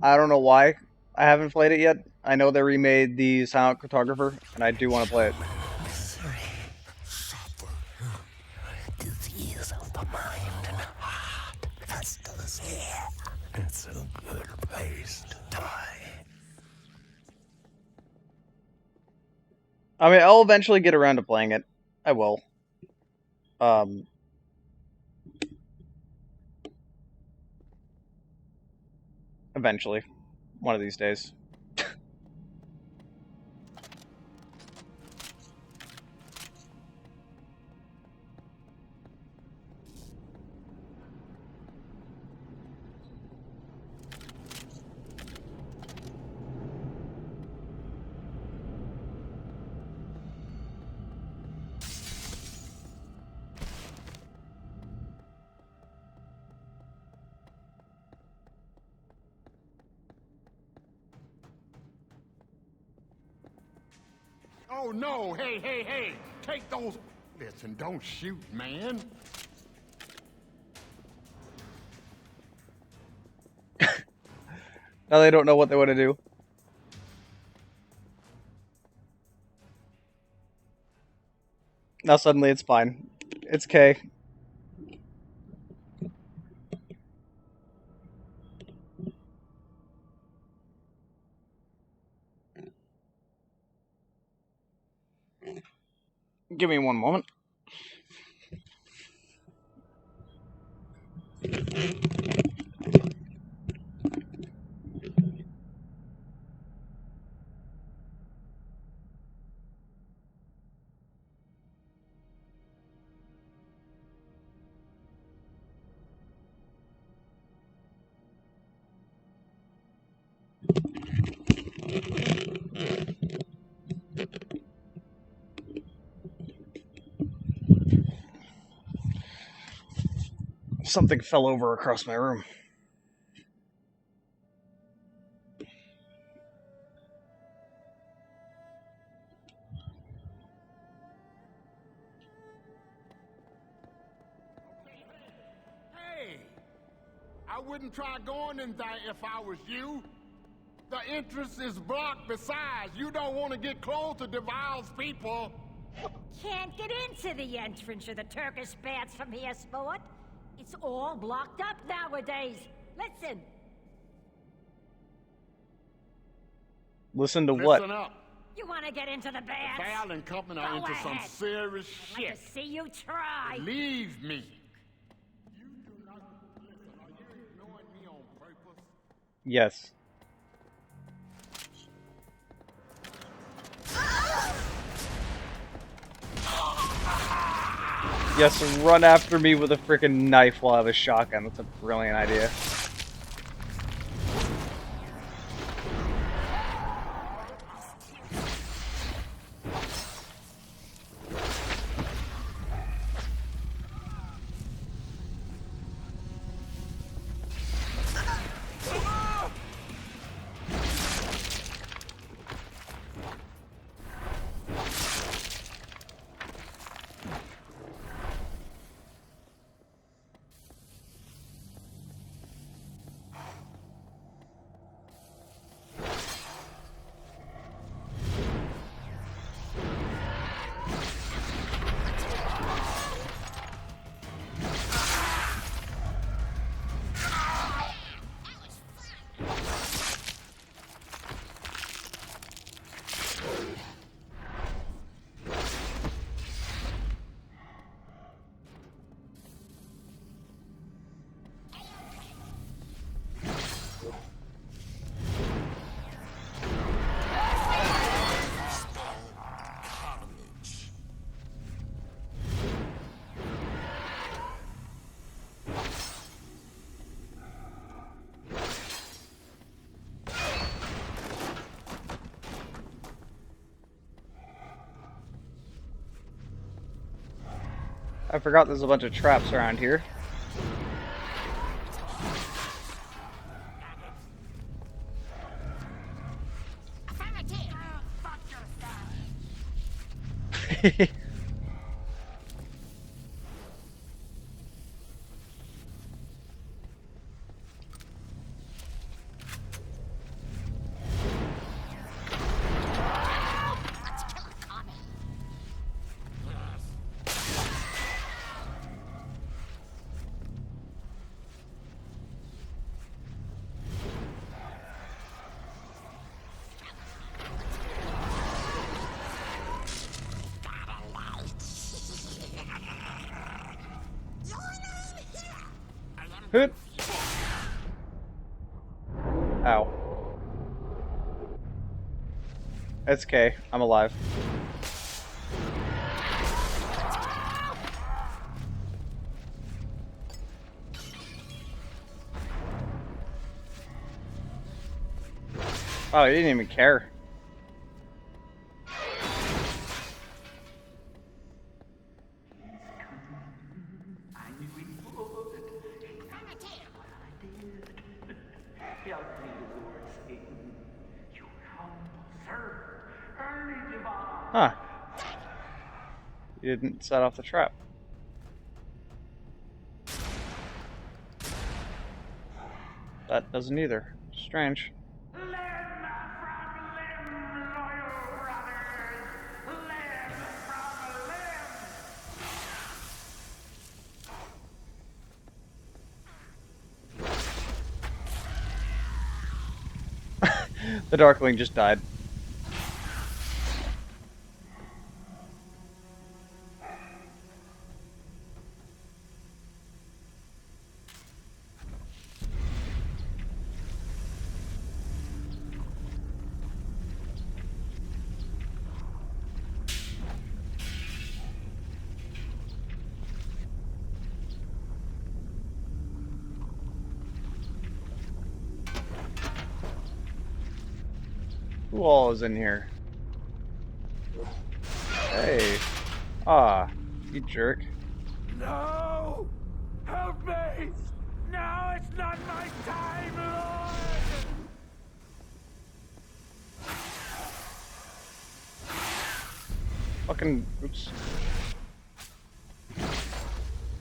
I don't know why I haven't played it yet. I know they remade the Silent Cartographer, and I do want to play it. Disease of the mind and heart festers here. It's a good place to die. I mean, I'll eventually get around to playing it. I will. Eventually. One of these days. Oh, no. Hey, hey, hey. Take those... Listen, don't shoot, man. Now they don't know what they want to do. Now suddenly it's fine. It's K. Give me one moment. Something fell over across my room. Hey! I wouldn't try going in there if I was you. The entrance is blocked. Besides, you don't want to get close to Duval's people. Can't get into the entrance of the Turkish baths from here, sport. It's all blocked up nowadays. Listen. Listen to what? Listen up. You want to get into the baths? Val and company are Go into some ahead. serious I'd like shit. to see you try. Believe me. You do not listen. Are you ignoring me on purpose? Yes. Yes, run after me with a freaking knife while I have a shotgun. That's a brilliant idea. I forgot there's a bunch of traps around here. Hoot. Ow. It's okay. I'm alive. Oh, he didn't even care. Help me, Lord Satan. Your humble servant, Ernie Duval. Huh. You didn't set off the trap. That doesn't either. Strange. The Darkling just died. Who all is in here? Hey. Ah, you jerk. No! Help me! No, it's not my time, Lord! Fucking, oops.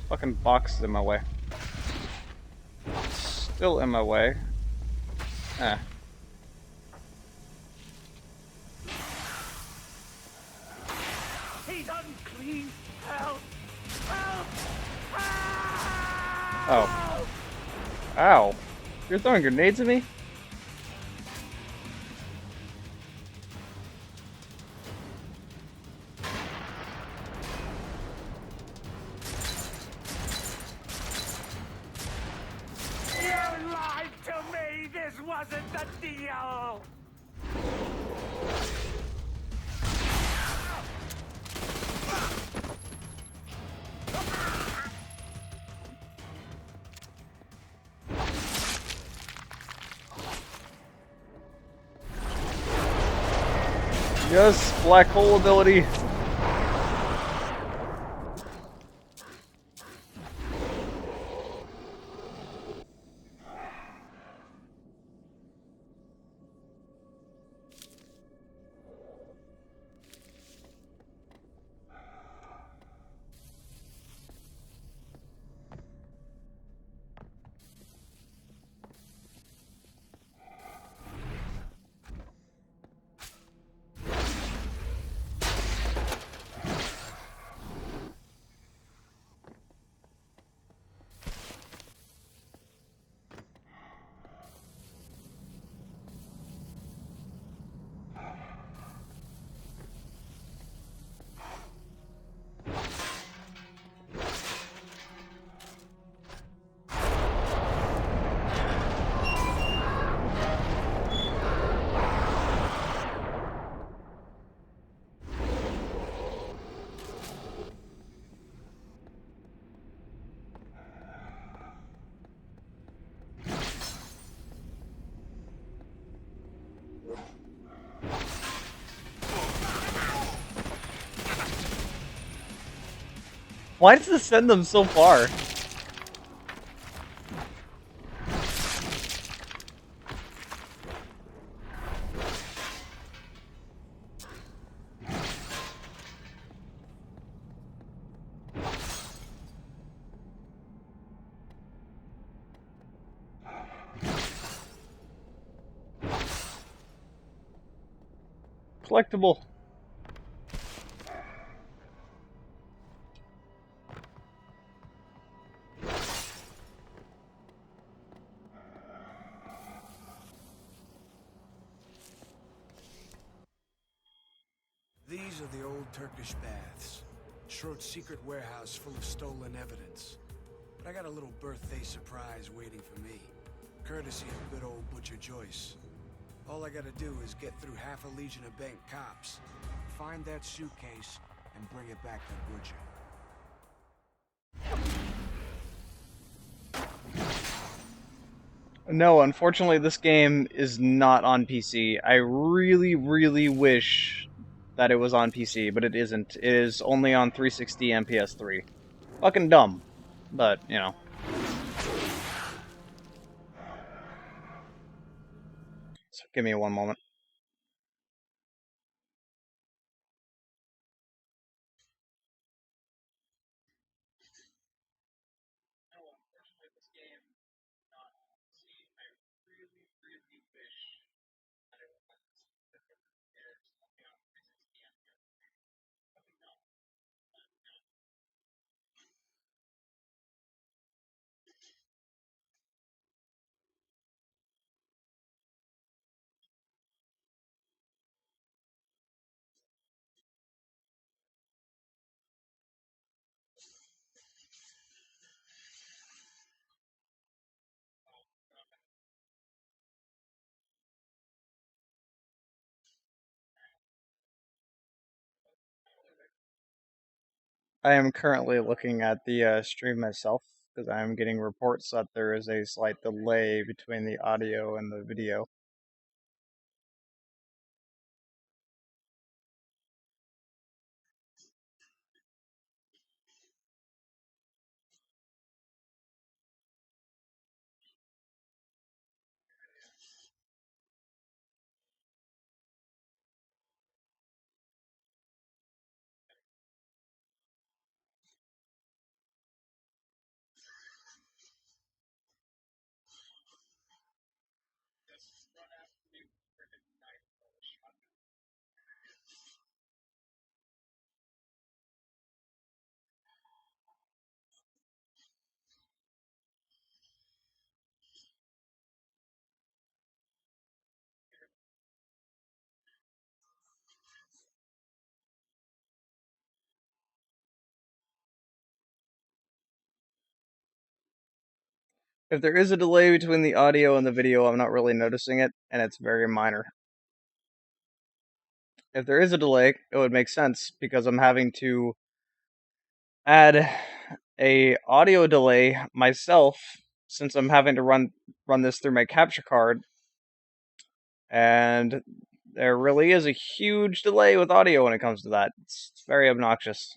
Fucking box is in my way. Still in my way. Eh. He's unclean! Help! Help! Oh. Ow. You're throwing grenades at me? You lied to me! This wasn't the deal! Yes, black hole ability. Why does this send them so far? Collectible. These are the old Turkish baths. Schroed's secret warehouse full of stolen evidence. But I got a little birthday surprise waiting for me. Courtesy of good old Butcher Joyce. All I gotta do is get through half a legion of bank cops, find that suitcase, and bring it back to Butcher. No, unfortunately this game is not on PC. I really, really wish that it was on PC, but it isn't. It is only on 360 and PS3. Fucking dumb. But, you know. So give me one moment. I am currently looking at the stream myself because I am getting reports that there is a slight delay between the audio and the video. If there is a delay between the audio and the video, I'm not really noticing it, and it's very minor. If there is a delay, it would make sense because I'm having to add a audio delay myself since I'm having to run this through my capture card, and there really is a huge delay with audio when it comes to that. It's very obnoxious.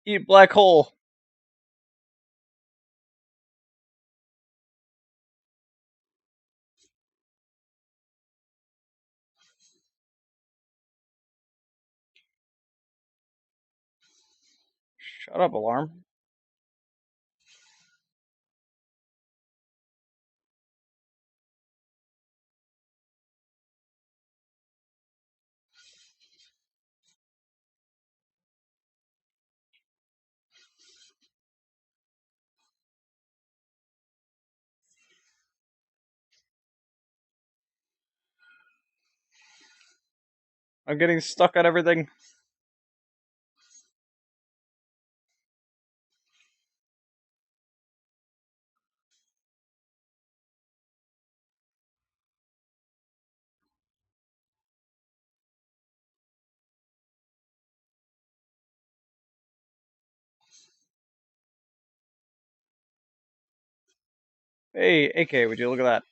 Eat black hole. Shut up, alarm. I'm getting stuck on everything. Hey, AK, would you look at that?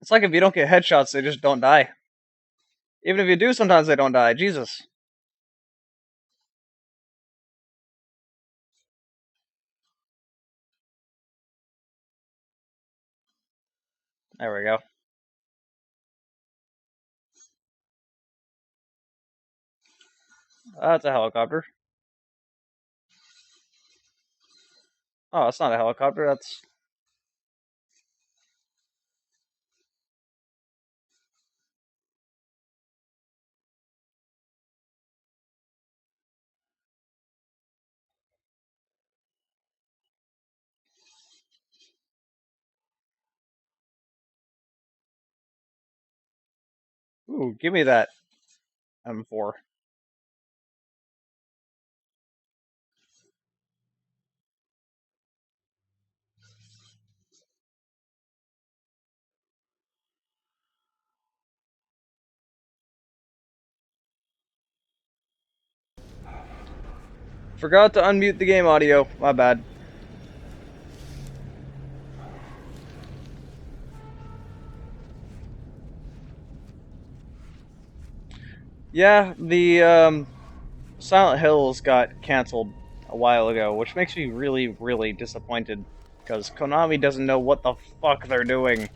It's like if you don't get headshots, they just don't die. Even if you do, sometimes they don't die. Jesus. There we go. That's a helicopter. Oh, it's not a helicopter, that's... Ooh, give me that M4. Forgot to unmute the game audio. My bad. Yeah, the Silent Hills got canceled a while ago, which makes me really, really disappointed, because Konami doesn't know what the fuck they're doing.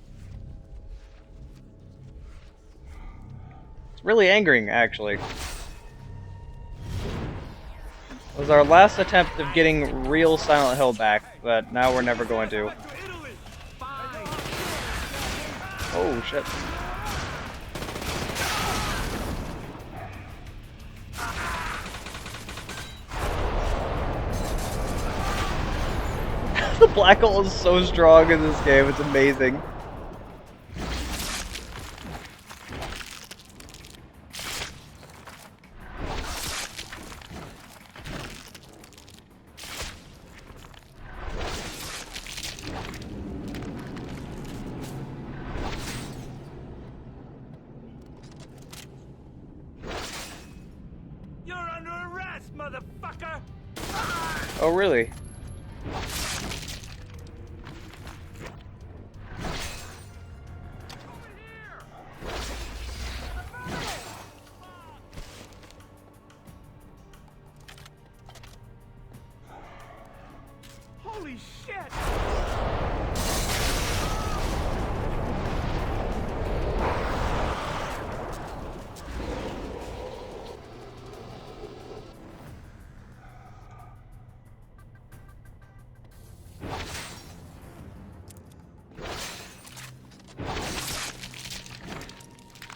It's really angering, actually. It was our last attempt of getting real Silent Hill back, but now we're never going to. Oh, shit. The black hole is so strong in this game, it's amazing. You're under arrest, motherfucker! Oh, really? Holy shit!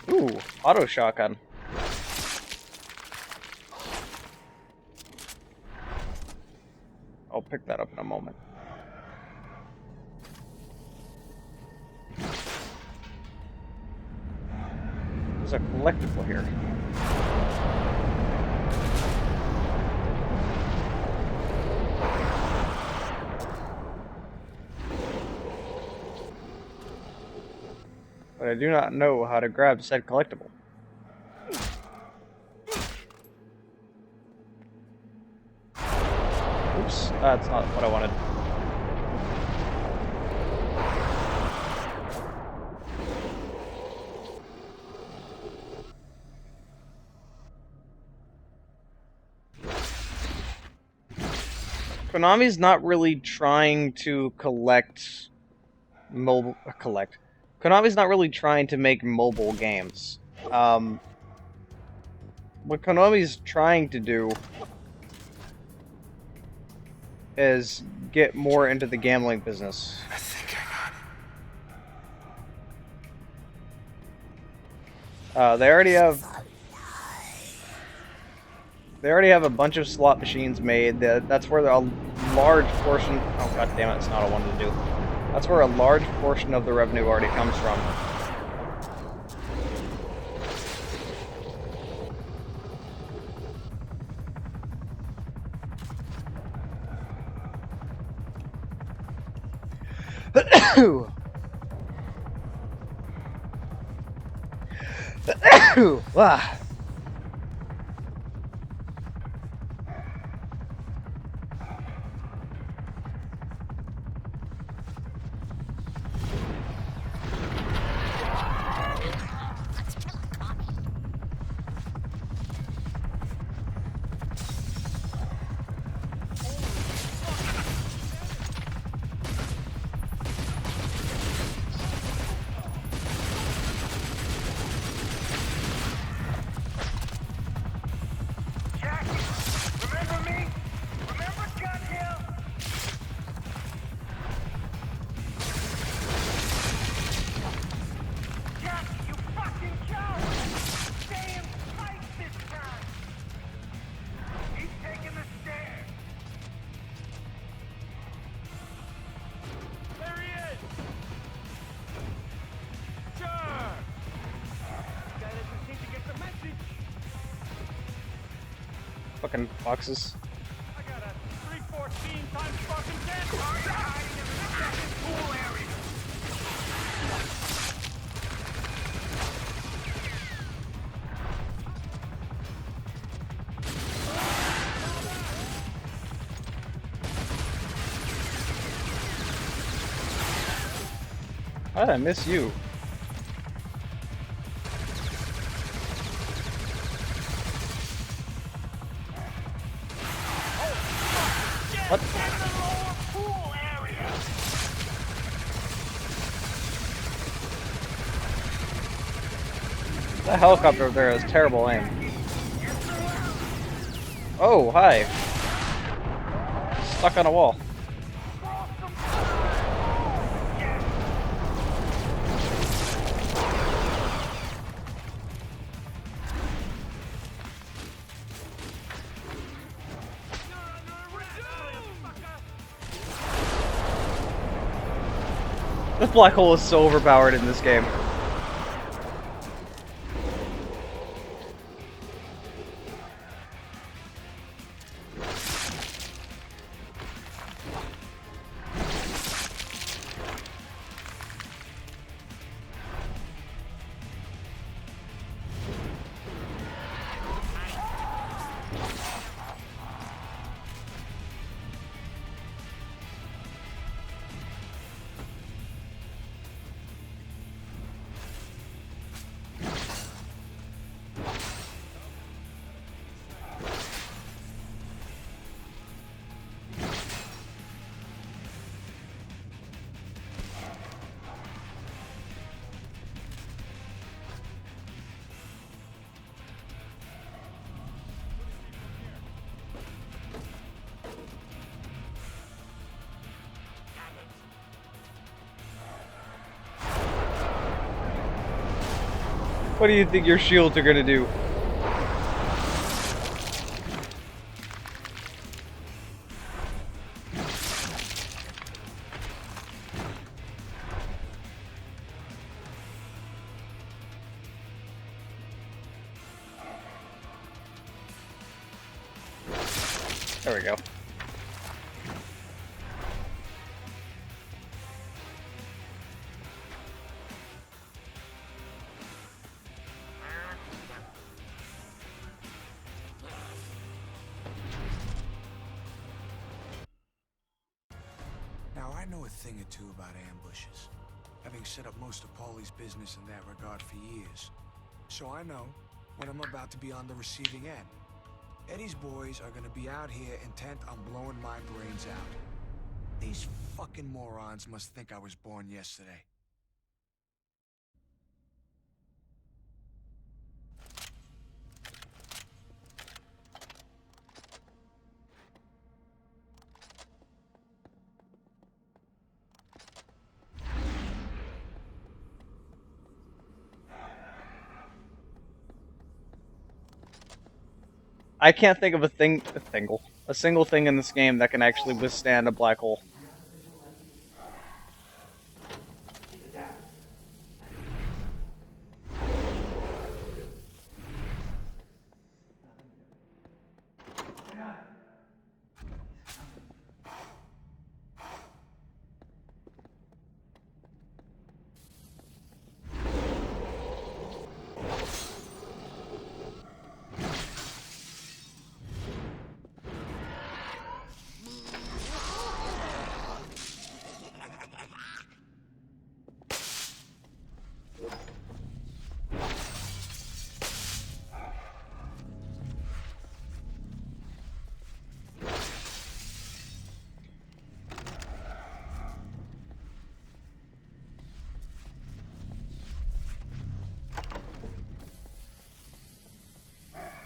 Ooh, auto shotgun. I'll pick that up in a moment. There's a collectible here. But I do not know how to grab said collectible. Oops, that's not what I wanted. Konami's not really trying to Konami's not really trying to make mobile games. What Konami's trying to do is get more into the gambling business. I think I got it. They already have a bunch of slot machines made. That's where a large portion... Oh, god damn it, it's not a one to do. That's where a large portion of the revenue already comes from. Ah. Fucking boxes. I got a 314 times fucking 10 hard in the second pool area. How did I miss you? What? That helicopter over there has terrible aim. Oh, hi. Stuck on a wall. This black hole is so overpowered in this game. What do you think your shields are gonna do? There we go. Now, I know a thing or two about ambushes, having set up most of Paulie's business in that regard for years. So I know when I'm about to be on the receiving end. Eddie's boys are gonna be out here intent on blowing my brains out. These fucking morons must think I was born yesterday. I can't think of a single thing in this game that can actually withstand a black hole.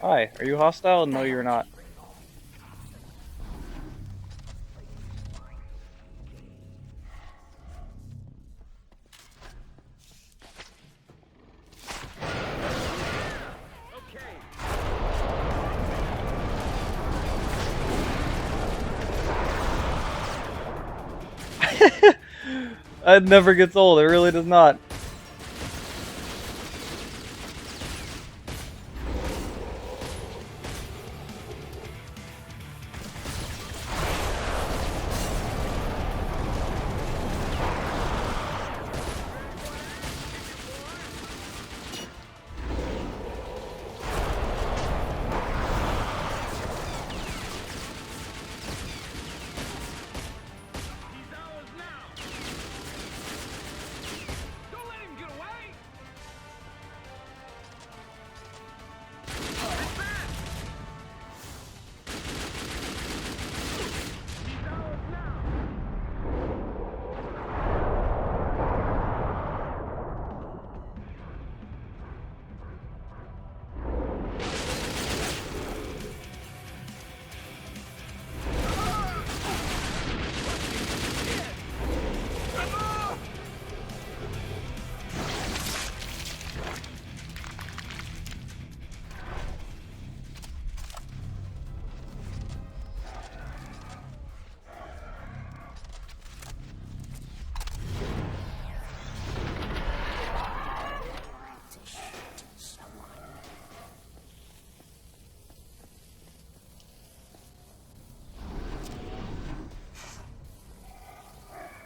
Hi, are you hostile? No, you're not. It never gets old, it really does not.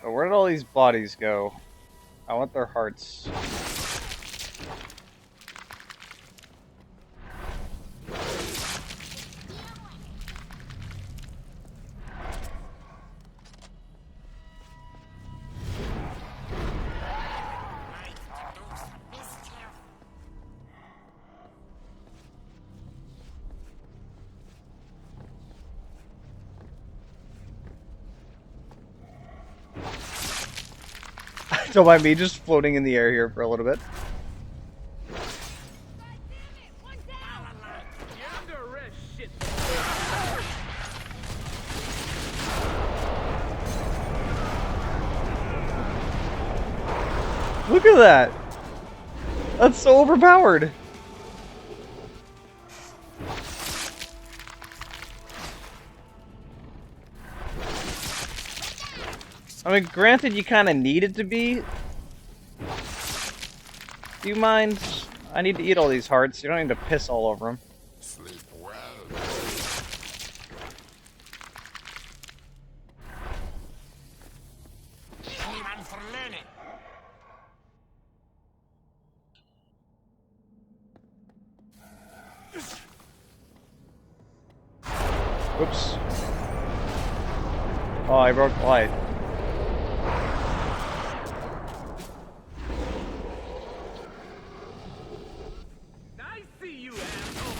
So where did all these bodies go? I want their hearts. Don't mind me just floating in the air here for a little bit. Look at that! That's so overpowered! I mean, granted, you kind of need it to be. Do you mind? I need to eat all these hearts. You don't need to piss all over them. Sleep well. Anyone for learning. Whoops. Oh, I broke the light. I see you, asshole.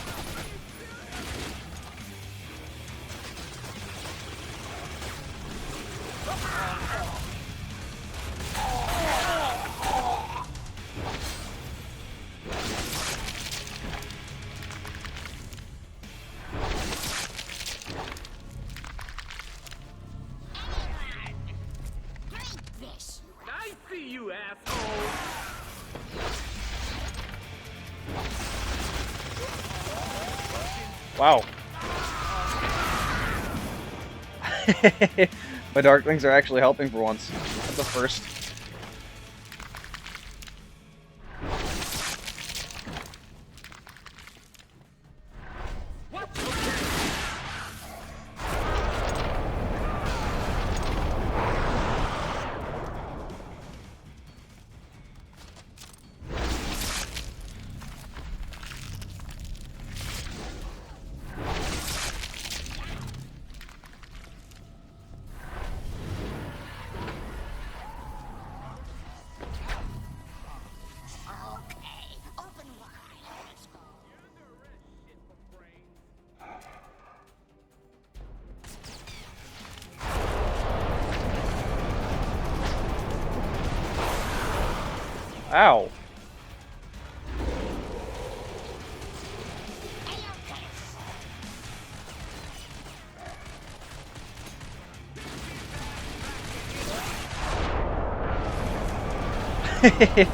I see you, asshole. Wow. My Darklings are actually helping for once. That's the first. Ow. It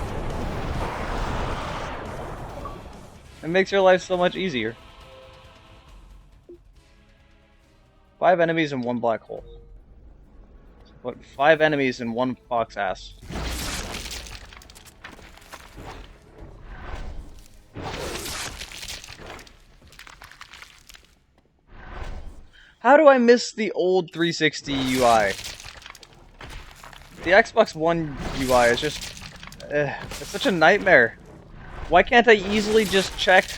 makes your life so much easier. 5 enemies and 1 black hole. Put 5 enemies in 1 fox ass. How do I miss the old 360 UI? The Xbox One UI is just... it's such a nightmare. Why can't I easily just check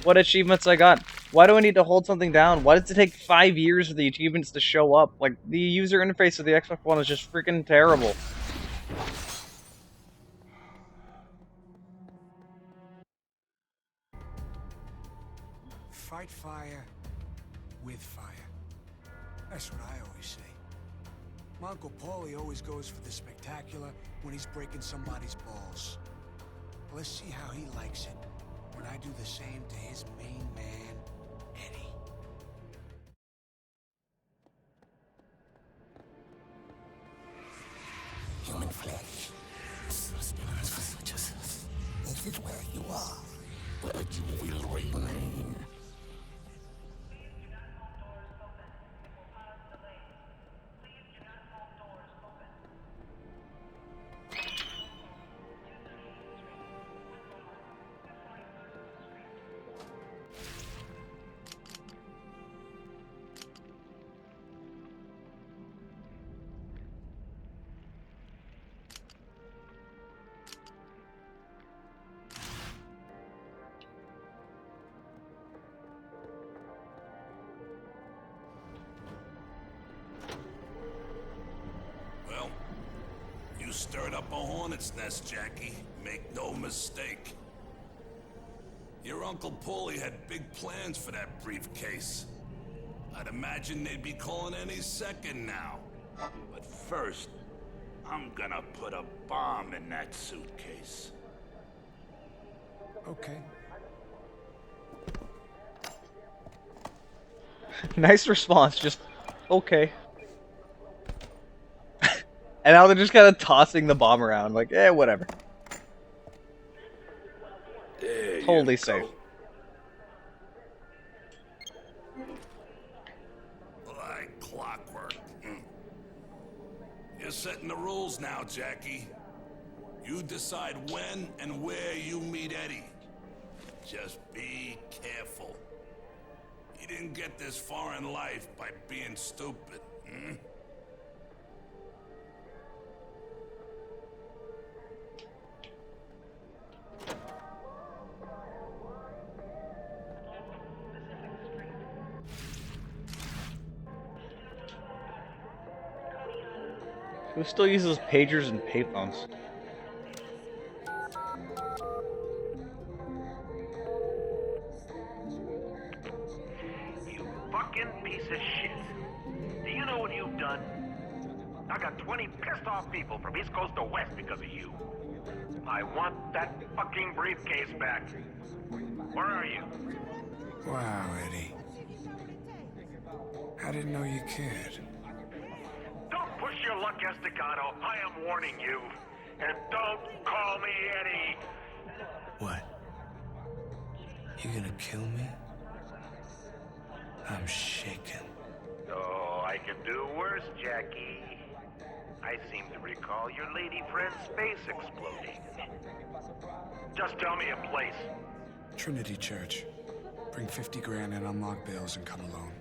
what achievements I got? Why do I need to hold something down? Why does it take 5 years for the achievements to show up? Like, the user interface of the Xbox One is just freaking terrible. Fight fire with fire. That's what I always say. My Uncle Paulie always goes for the spectacular when he's breaking somebody's balls. Let's see how he likes it when I do the same to his main man, Eddie. Human flesh. Sustenance for such as us. This is where you are. Where you will remain. stirred up a hornet's nest, Jackie. Make no mistake. Your Uncle Paulie had big plans for that briefcase. I'd imagine they'd be calling any second now. But first, I'm gonna put a bomb in that suitcase. Okay. Nice response, just okay. And now they're just kind of tossing the bomb around, like, whatever. Totally safe. Like clockwork. You're setting the rules now, Jackie. You decide when and where you meet Eddie. Just be careful. He didn't get this far in life by being stupid. Who still uses pagers and payphones? You fucking piece of shit. Do you know what you've done? I got 20 pissed off people from East Coast to West because of you. I want that fucking briefcase back. Where are you? Wow, Eddie. I didn't know you cared. Don't push your luck, Estacado. I am warning you. And don't call me Eddie. What? You gonna kill me? I'm shaken. Oh, I can do worse, Jackie. I seem to recall your lady friend's space exploding. Just tell me a place. Trinity Church. Bring 50 grand and unlock bills and come alone.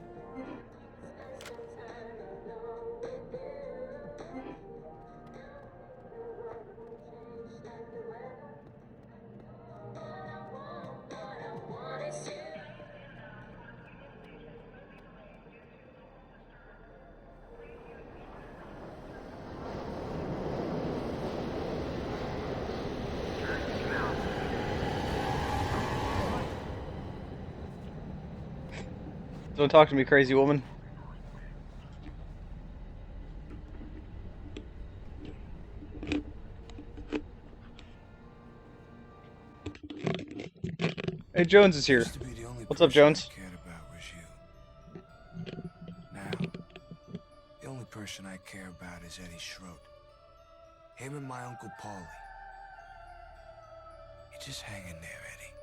Don't talk to me, crazy woman. Hey, Jones is here. What's up, Jones? The only person I care about is Eddie Schroed. Him and my Uncle Paulie. You're just hanging there, Eddie.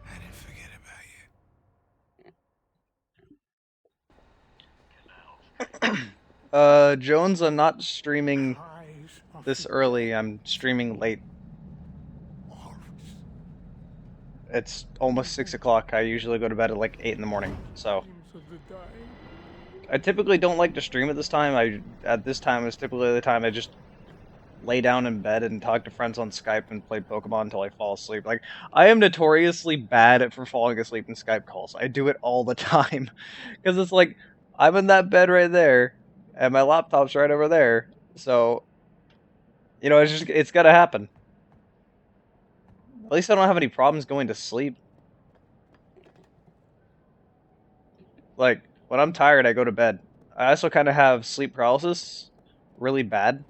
I didn't forget about you. Jones, I'm not streaming this early. I'm streaming late. It's almost 6 o'clock. I usually go to bed at like 8 in the morning, so. I typically don't like to stream at this time. At this time is typically the time I just lay down in bed and talk to friends on Skype and play Pokemon until I fall asleep. Like, I am notoriously bad for falling asleep in Skype calls. I do it all the time. Because it's like, I'm in that bed right there, and my laptop's right over there. So, you know, it's gotta happen. At least I don't have any problems going to sleep. Like, when I'm tired, I go to bed. I also kind of have sleep paralysis. Really bad.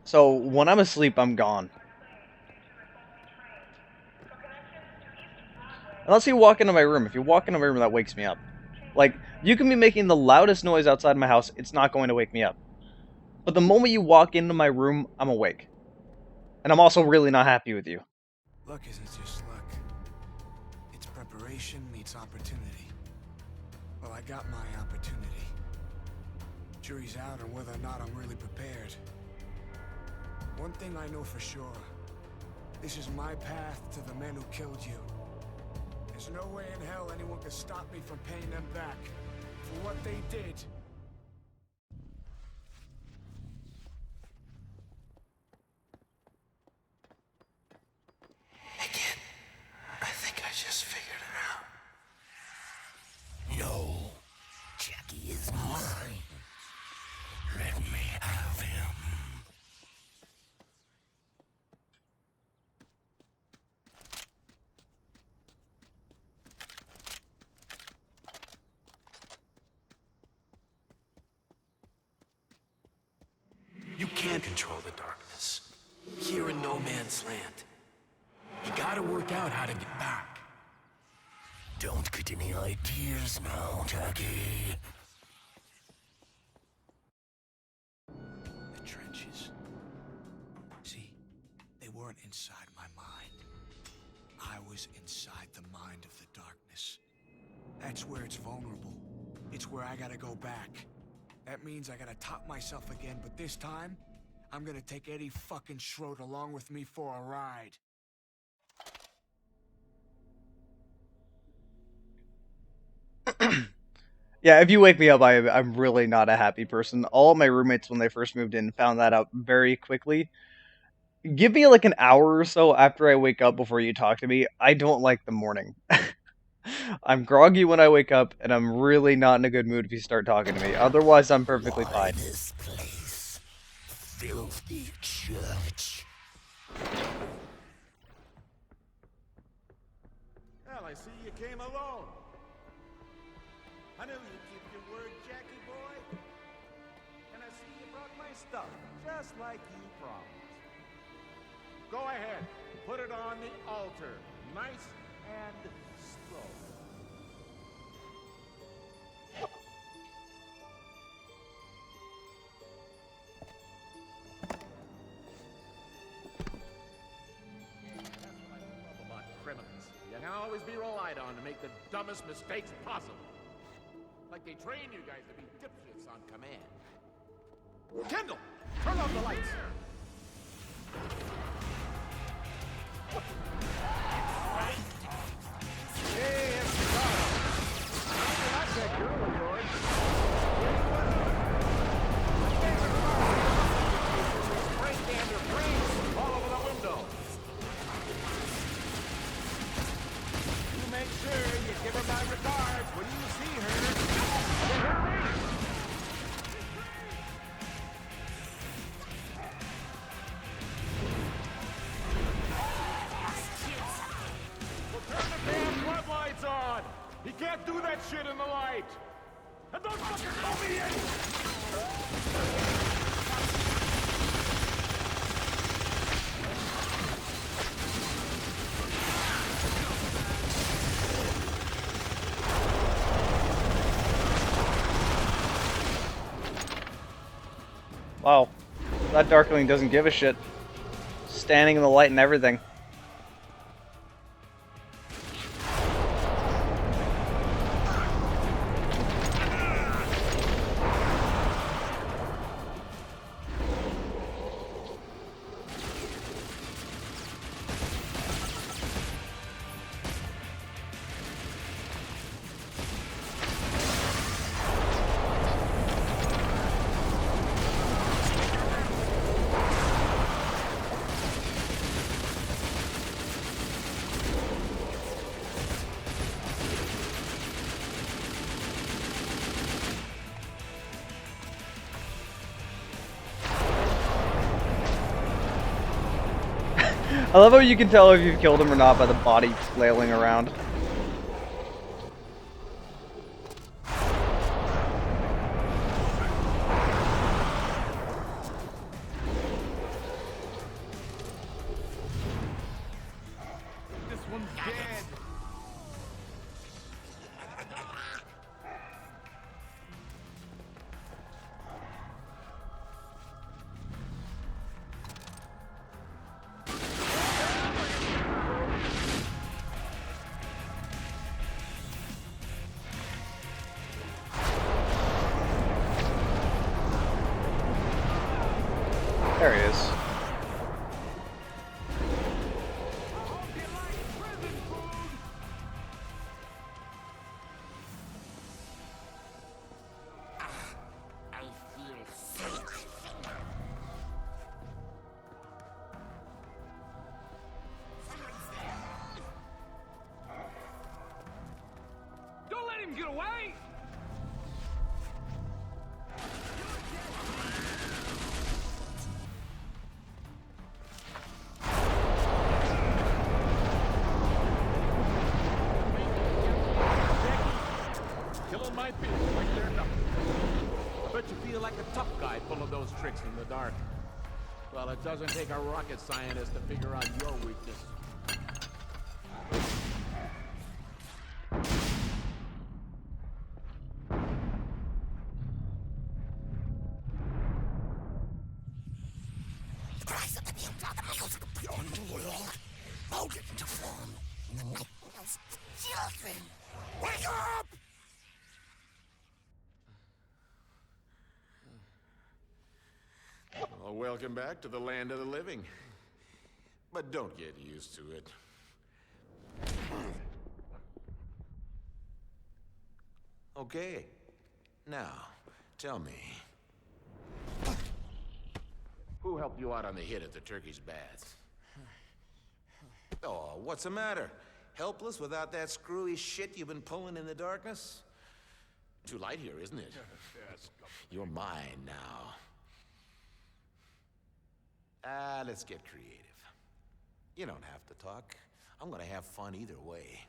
So, when I'm asleep, I'm gone. Unless you walk into my room. If you walk into my room, that wakes me up. Like, you can be making the loudest noise outside my house, it's not going to wake me up. But the moment you walk into my room, I'm awake. And I'm also really not happy with you. Luck isn't just luck. It's preparation meets opportunity. Well, I got my opportunity. Jury's out on whether or not I'm really prepared. One thing I know for sure. This is my path to the men who killed you. There's no way in hell anyone can stop me from paying them back for what they did. Again, I think I just figured it out. No, Jackie is mine. Let me have him. can't control the darkness. You're in no man's land. You gotta work out how to get back. Don't get any ideas now, Jackie. The trenches. See, they weren't inside my mind. I was inside the mind of the darkness. That's where it's vulnerable. It's where I gotta go back. That means I gotta top myself again, but this time, I'm gonna take Eddie fucking Schroed along with me for a ride. Yeah, if you wake me up, I'm really not a happy person. All of my roommates, when they first moved in, found that out very quickly. Give me like an hour or so after I wake up before you talk to me. I don't like the morning. I'm groggy when I wake up, and I'm really not in a good mood if you start talking to me. Otherwise, I'm perfectly fine. This place. Filthy church. Well, I see you came alone. I knew you'd keep your word, Jackie boy. And I see you brought my stuff, just like you promised. Go ahead, put it on the altar, nice and slow. That's what I love about criminals. You can always be relied on to make the dumbest mistakes possible. Like they train you guys to be dipshits on command. Kendall, turn off the lights. Hey, Escobar. I like that girl of yours. Spray canned her brains all over the window. You make sure you give her my regards when you see her. You hear me? Well, turn the damn floodlights on! He can't do that shit in the light! And don't fucking throw me in! Wow, that Darkling doesn't give a shit. Standing in the light and everything. I love how you can tell if you've killed him or not by the body flailing around. This one's dead. There he is. Don't let him get away! Killing my people like they're nothing. I bet you feel like a tough guy pulling those tricks in the dark. Well, it doesn't take a rocket scientist to figure out your weakness. Wake up! Well, welcome back to the land of the living. But don't get used to it. Okay. Now, tell me. Who helped you out on the hit at the Turkish Baths? Oh, what's the matter? Helpless without that screwy shit you've been pulling in the darkness? Too light here, isn't it? Yes. You're mine now. Let's get creative. You don't have to talk. I'm gonna have fun either way.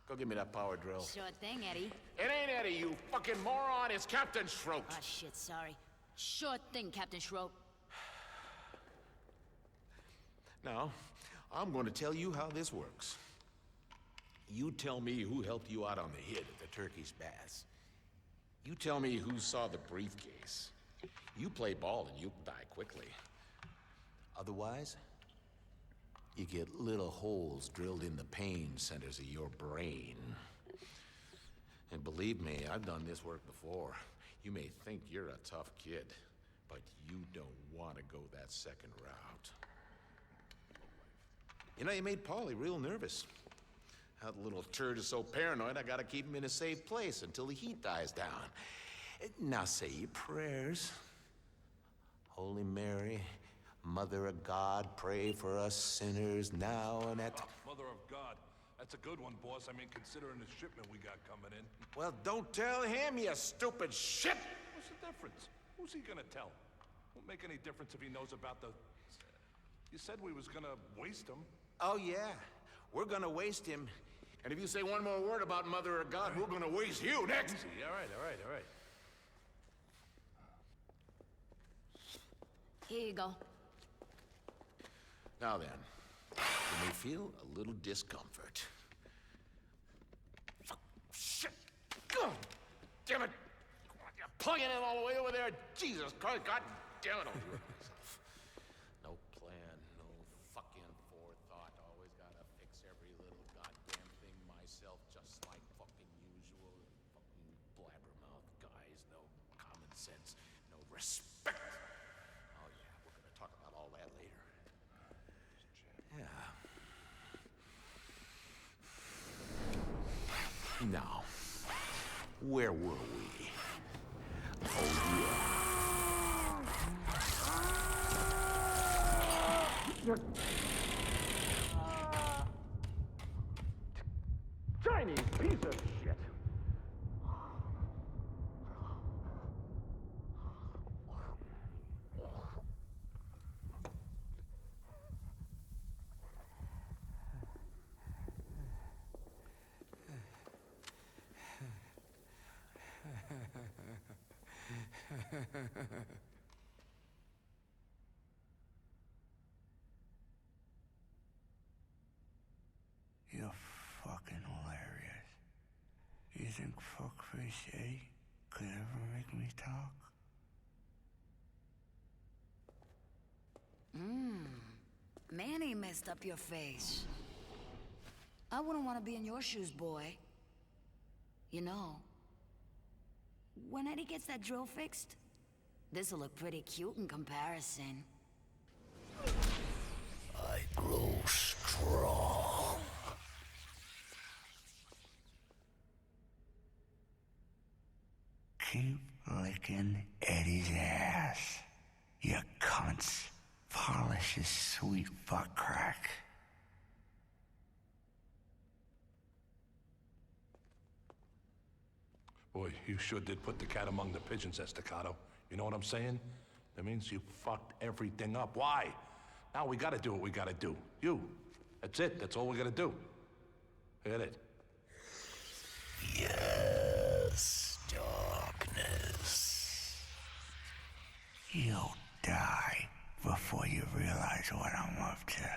Go give me that power drill. Sure thing, Eddie. It ain't Eddie, you fucking moron. It's Captain Schroet. Oh, shit, sorry. Sure thing, Captain Schroet. Now, I'm going to tell you how this works. You tell me who helped you out on the hit at the Turkish Baths. You tell me who saw the briefcase. You play ball and you die quickly. Otherwise, you get little holes drilled in the pain centers of your brain. And believe me, I've done this work before. You may think you're a tough kid, but you don't want to go that second route. You know, you made Paulie real nervous. That little turd is so paranoid, I gotta keep him in a safe place until the heat dies down. Now say your prayers. Holy Mary, Mother of God, pray for us sinners now and at... Mother of God. That's a good one, boss. I mean, considering the shipment we got coming in. Well, don't tell him, you stupid shit! What's the difference? Who's he gonna tell? Won't make any difference if he knows about the... You said we was gonna waste him. Oh, yeah. We're gonna waste him. And if you say one more word about Mother of God, we're gonna waste you next! Easy. All right. Here you go. Now then, you may feel a little discomfort. Fuck, shit! God damn it! You're plugging it all the way over there! Jesus Christ, God damn it! I'll do it myself. No plan, no fucking forethought. Always gotta fix every little goddamn thing myself, just like fucking usual. Fucking blabbermouth guys, no common sense, no respect. Oh yeah, we're gonna talk about all that later. Yeah. Now, where were we? Oh, yeah. Chinese piece of shit. You're fucking hilarious. You think fuckface Eddie could ever make me talk? Manny messed up your face. I wouldn't want to be in your shoes, boy. You know, when Eddie gets that drill fixed, this'll look pretty cute in comparison. I grow strong. Keep licking Eddie's ass, you cunts. Polish his sweet butt crack. Boy, you sure did put the cat among the pigeons, Estacado. You know what I'm saying? That means you fucked everything up. Why? Now we gotta do what we gotta do. You. That's it. That's all we gotta do. Hit it. Yes, darkness. You'll die for That's what I'm up to.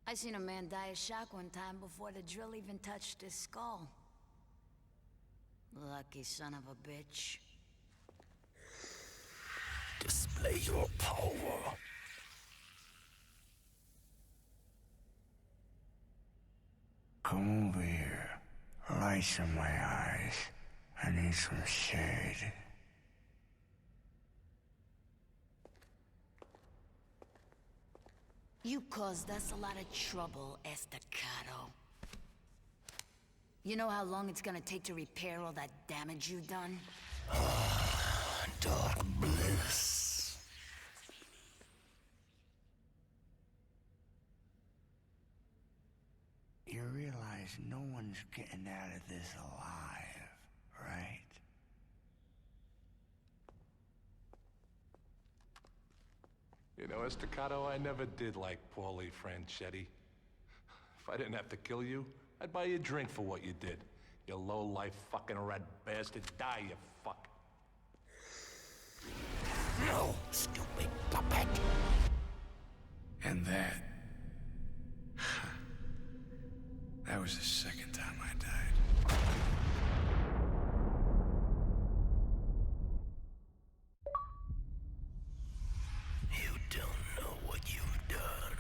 I seen a man die of shock one time before the drill even touched his skull. Lucky son of a bitch. Display your power. Come over here. Lights in my eyes. I need some shade. You caused us a lot of trouble, Estacado. You know how long it's gonna take to repair all that damage you done? Dark bliss. You realize no one's getting out of this alive, right? You know, Estacado, I never did like Paulie Franchetti. If I didn't have to kill you, I'd buy you a drink for what you did. You low-life fucking rat bastard. Die, you fuck. No, stupid puppet. And that... that was the second time I died. You don't know what you've done.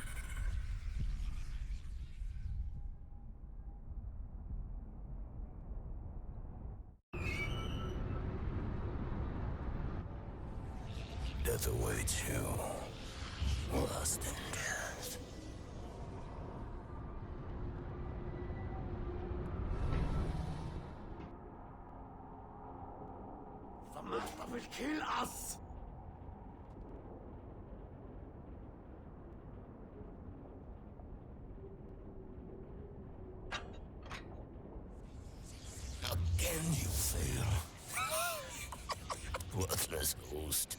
Death awaits you. Lost in death. The Master will kill us! Again you fail. Worthless host.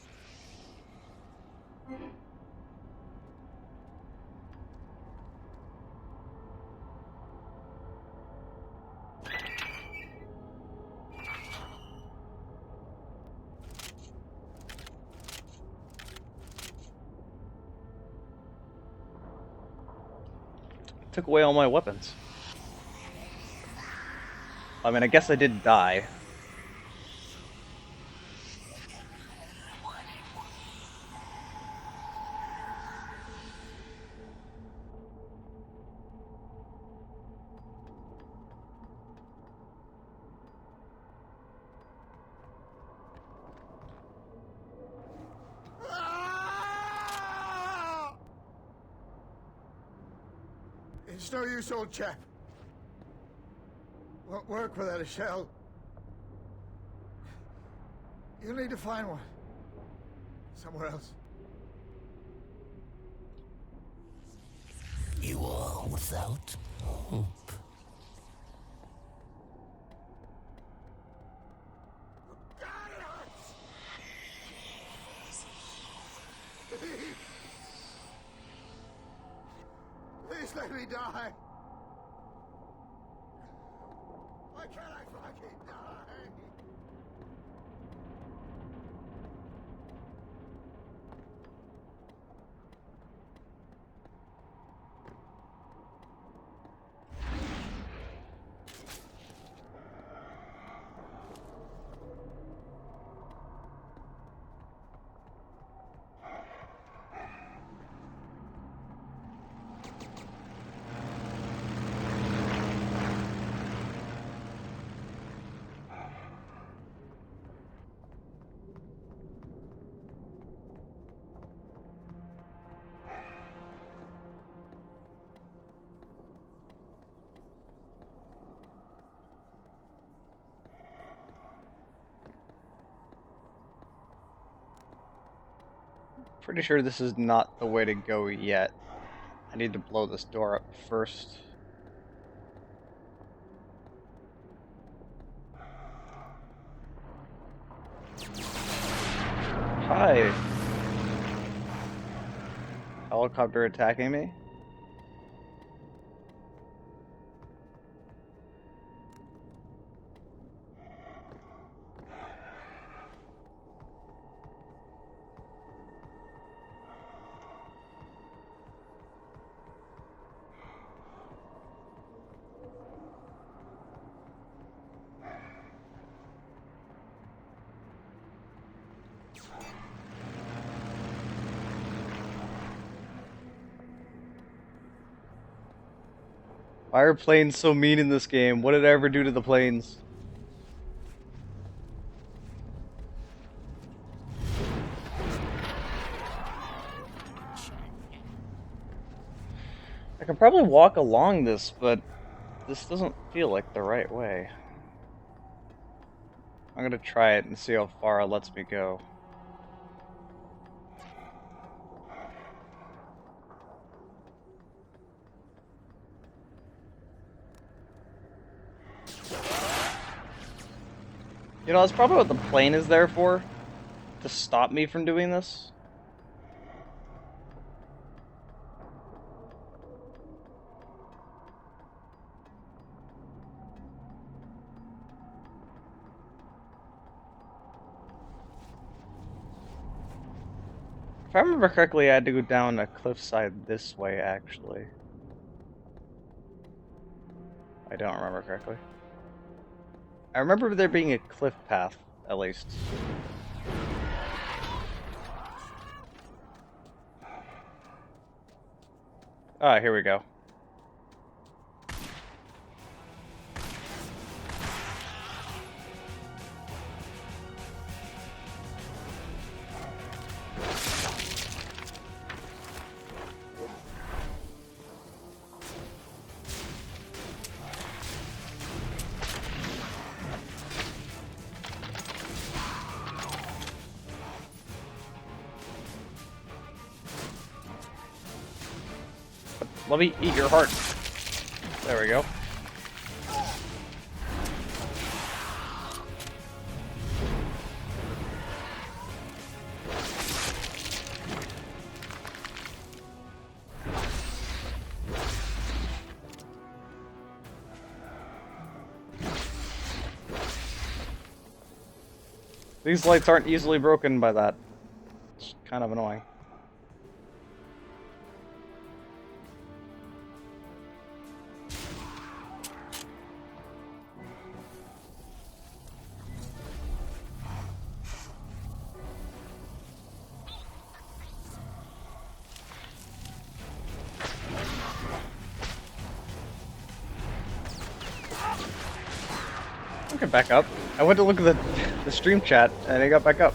Took away all my weapons. I mean, I guess I did die. It's no use, old chap. Won't work without a shell. You'll need to find one. Somewhere else. You are without hope. Please let me die. Why can't I fucking die? Pretty sure this is not the way to go yet. I need to blow this door up first. Hi. Helicopter attacking me? Why are planes so mean in this game? What did I ever do to the planes? I can probably walk along this, but this doesn't feel like the right way. I'm gonna try it and see how far it lets me go. You know, that's probably what the plane is there for. To stop me from doing this. If I remember correctly, I had to go down a cliffside this way, actually. I don't remember correctly. I remember there being a cliff path, at least. Ah, here we go. Let me eat your heart. There we go. These lights aren't easily broken by that. It's kind of annoying. Okay, back up. I went to look at the stream chat and I got back up.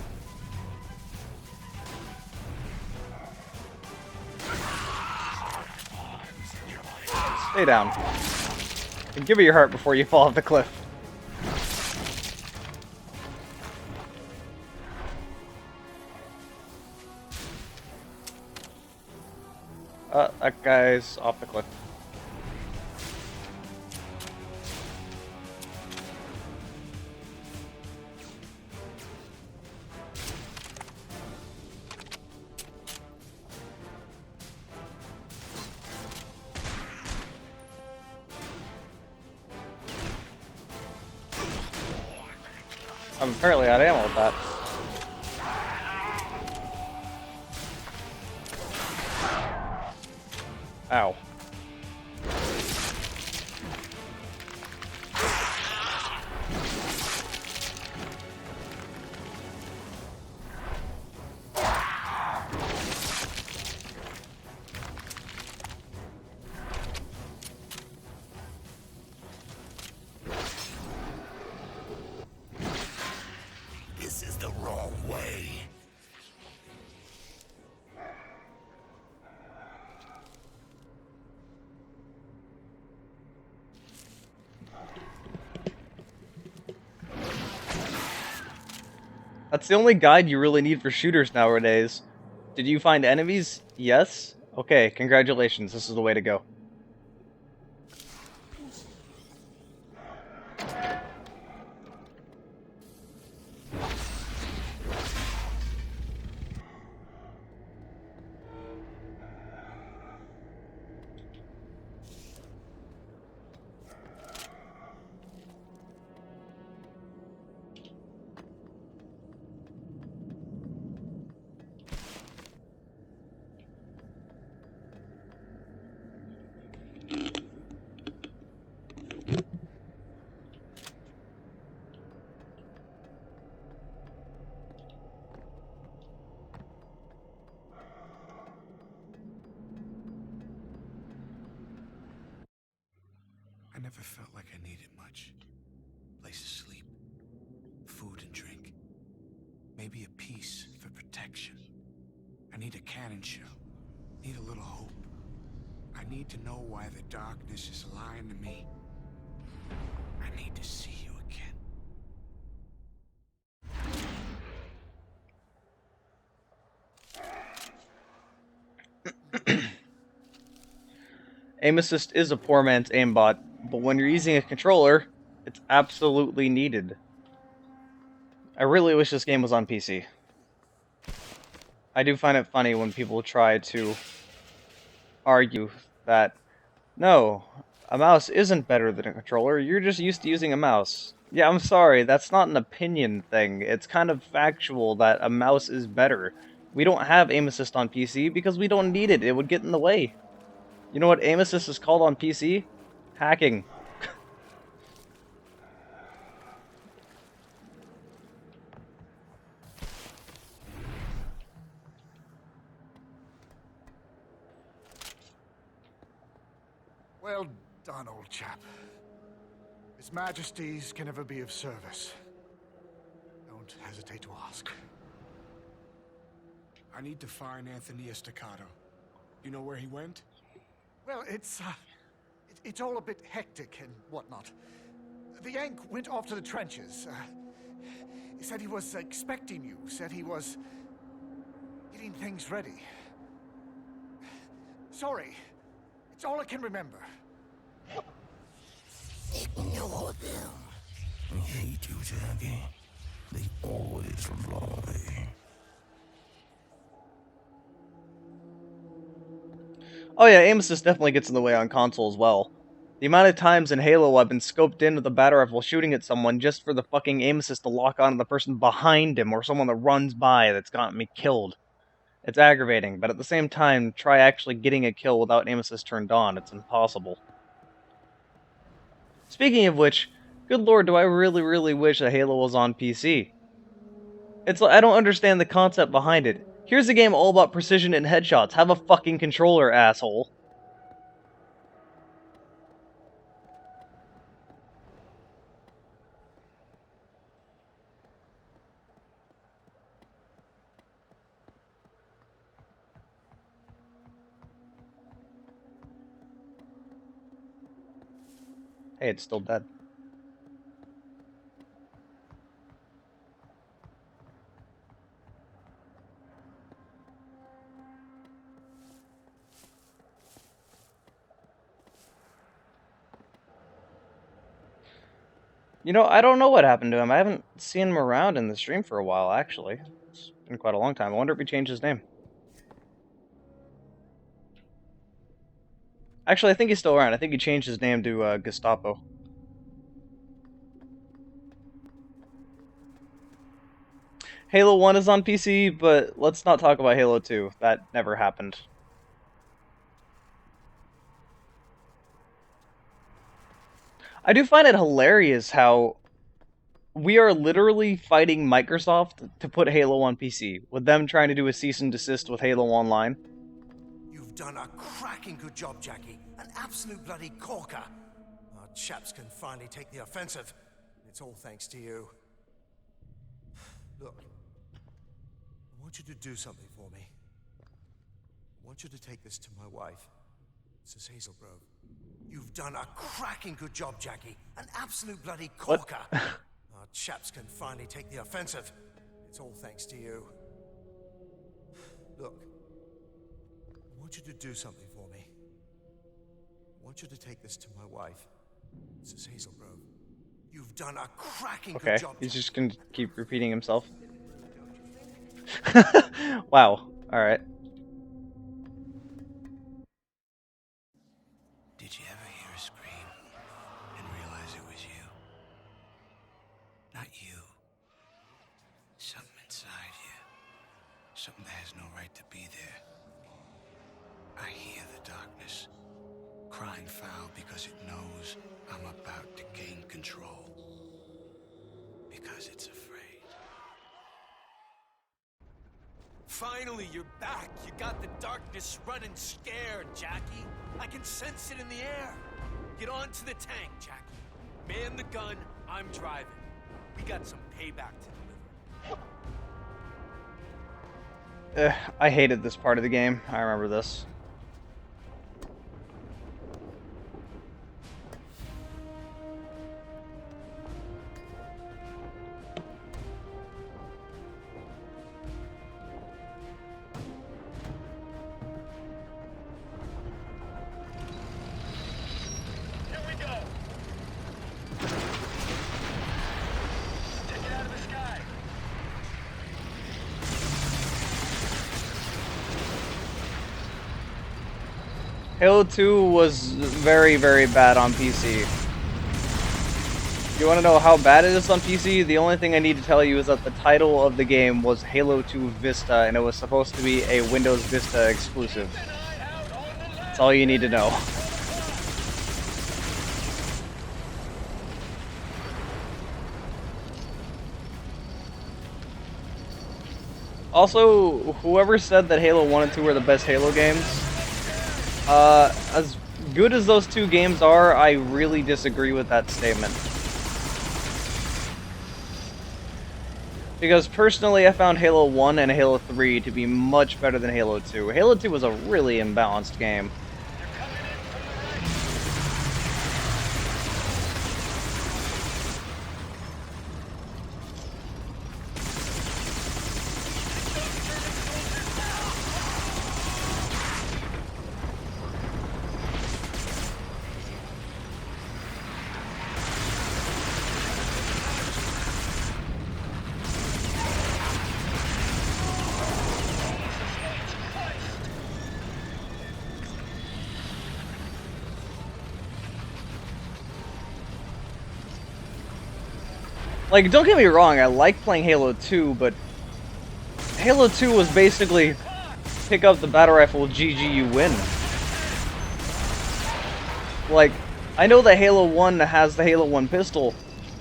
Stay down. And give me your heart before you fall off the cliff. That guy's off the cliff. I'm apparently out of ammo with that. Ow. This is the wrong way. That's the only guide you really need for shooters nowadays. Did you find enemies? Yes? Okay, congratulations. This is the way to go. never felt like I needed much. Place to sleep, food and drink. Maybe a piece for protection. I need a cannon shell. Need a little hope. I need to know why the darkness is lying to me. I need to see you again. Aim assist is a poor man's aimbot, but when you're using a controller, it's absolutely needed. I really wish this game was on PC. I do find it funny when people try to argue that, no, a mouse isn't better than a controller, you're just used to using a mouse. Yeah, I'm sorry, that's not an opinion thing. It's kind of factual that a mouse is better. We don't have aim assist on PC because we don't need it. It would get in the way. You know what aim assist is called on PC? Hacking. Well done, old chap. His Majesties can never be of service. Don't hesitate to ask. I need to find Anthony Estacado. You know where he went? Well, it's all a bit hectic and whatnot. The Yank went off to the trenches. He said he was expecting you. Said he was getting things ready. Sorry. It's all I can remember. Ignore them. I hate you, Jackie. They always lie. Oh yeah, aim assist definitely gets in the way on console as well. The amount of times in Halo I've been scoped in with a battle rifle shooting at someone just for the fucking aim assist to lock on to the person behind him or someone that runs by that's gotten me killed. It's aggravating, but at the same time, try actually getting a kill without aim assist turned on. It's impossible. Speaking of which, good lord, do I really wish that Halo was on PC. I don't understand the concept behind it. Here's a game all about precision and headshots. Have a fucking controller, asshole. Hey, it's still dead. You know, I don't know what happened to him. I haven't seen him around in the stream for a while, actually. It's been quite a long time. I wonder if he changed his name. Actually, I think he's still around. I think he changed his name to Gestapo. Halo 1 is on PC, but let's not talk about Halo 2. That never happened. I do find it hilarious how we are literally fighting Microsoft to put Halo on PC, with them trying to do a cease and desist with Halo Online. You've done a cracking good job, Jackie. An absolute bloody corker. Our chaps can finally take the offensive. It's all thanks to you. Look, I want you to do something for me. I want you to take this to my wife, Mrs. Hazelgrove. You've done a cracking good job, Jackie. An absolute bloody corker. Our chaps can finally take the offensive. It's all thanks to you. Look, I want you to do something for me. I want you to take this to my wife, Mrs. Hazelgrove. You've done a cracking good job. He's just gonna keep repeating himself. Wow. Alright. Did you ever hear a scream and realize it was you? Not you. Something inside you. Something that has no right to be there. I hear the darkness, crying foul because it knows I'm about to gain control. Because it's afraid. Finally, you're back. You got the darkness running scared, Jackie. I can sense it in the air. Get on to the tank, Jackie. Man the gun, I'm driving. We got some payback to deliver. I hated this part of the game. I remember this. Halo 2 was very, very bad on PC. You want to know how bad it is on PC? The only thing I need to tell you is that the title of the game was Halo 2 Vista, and it was supposed to be a Windows Vista exclusive. That's all you need to know. Also, whoever said that Halo 1 and 2 were the best Halo games, as good as those two games are, I really disagree with that statement. Because personally, I found Halo 1 and Halo 3 to be much better than Halo 2. Halo 2 was a really imbalanced game. Like, don't get me wrong, I like playing Halo 2, but Halo 2 was basically pick up the battle rifle, GG, you win. Like, I know that Halo 1 has the Halo 1 pistol,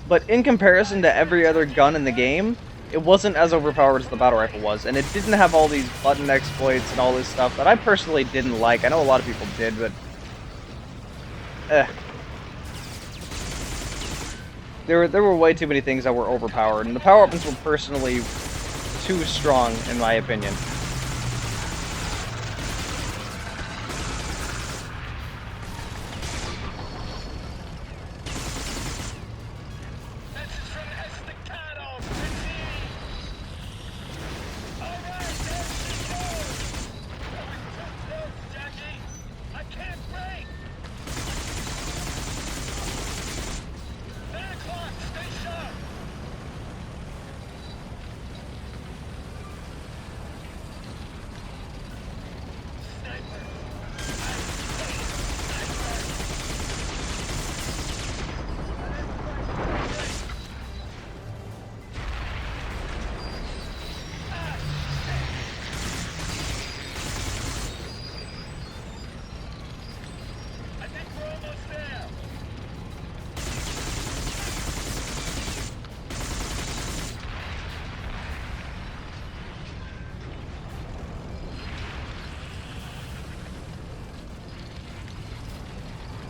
but in comparison to every other gun in the game, it wasn't as overpowered as the battle rifle was, and it didn't have all these button exploits and all this stuff that I personally didn't like. I know a lot of people did, but There were way too many things that were overpowered, and the power weapons were personally too strong, in my opinion.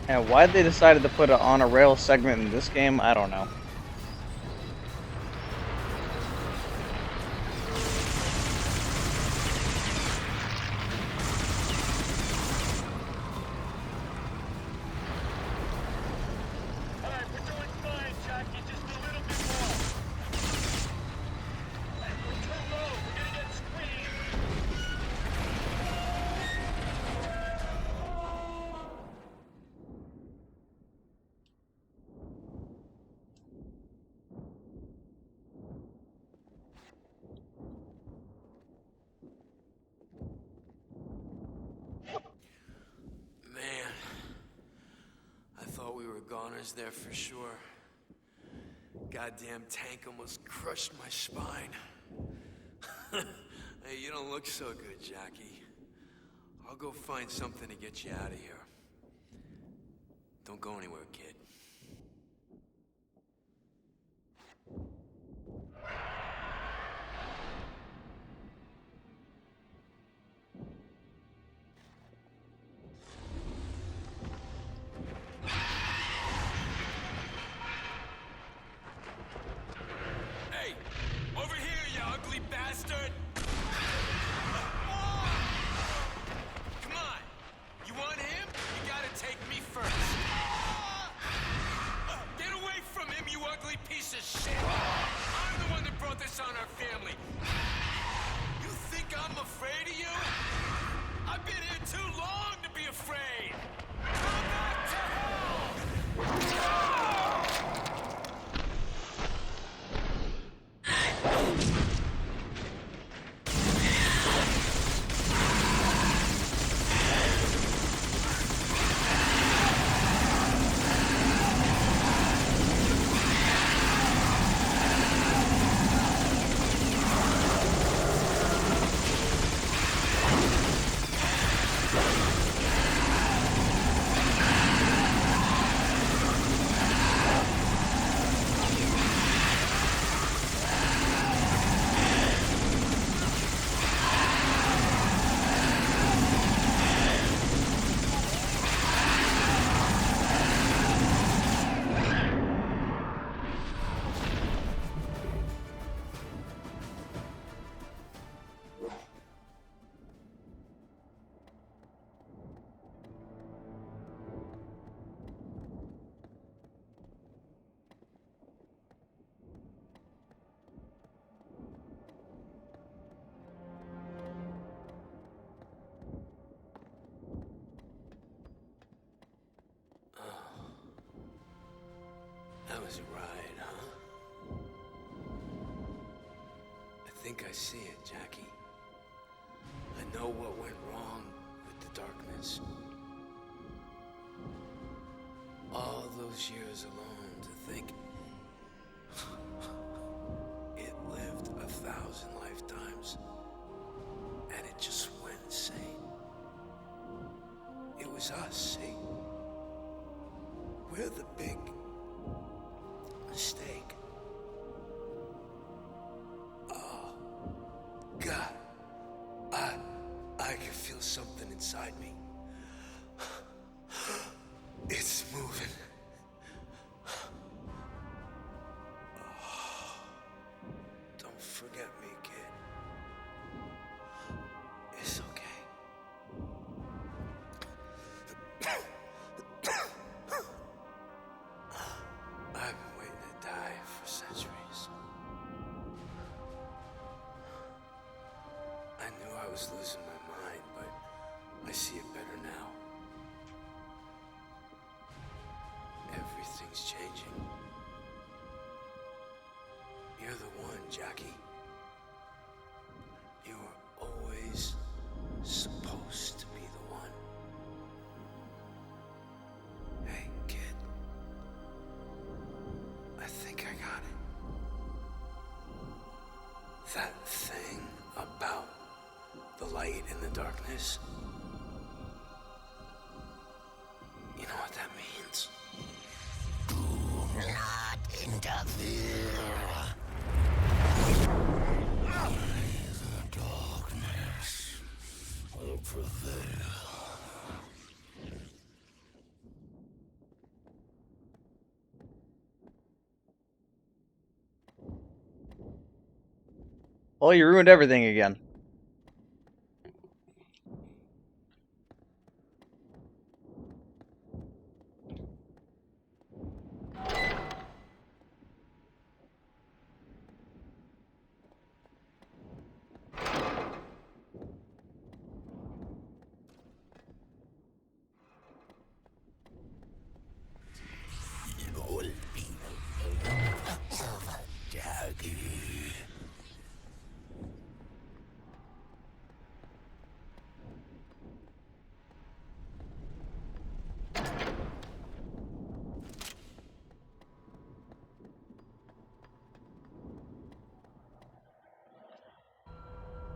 And why they decided to put an on-a-rail segment in this game, I don't know. Goners there for sure. Goddamn tank almost crushed my spine. Hey, you don't look so good, Jackie. I'll go find something to get you out of here. Don't go anywhere, kid. was a ride, huh? I think I see it, Jackie. I know what went wrong with the darkness. All those years alone to think it lived 1,000 lifetimes and it just went insane. It was us, see? We're the big mistake. Oh, God. I can feel something inside me. It's moving. Don't forget me, kid. It's okay. I've been waiting to die for centuries. I knew I was losing my mind, but I see it better now. Everything's changing. You're the one, Jackie. You were always supposed to be the one. Hey, kid. I think I got it. That thing about the light in the darkness. You know what that means? Do not interfere. The darkness will prevail. Well, you ruined everything again. Jackie.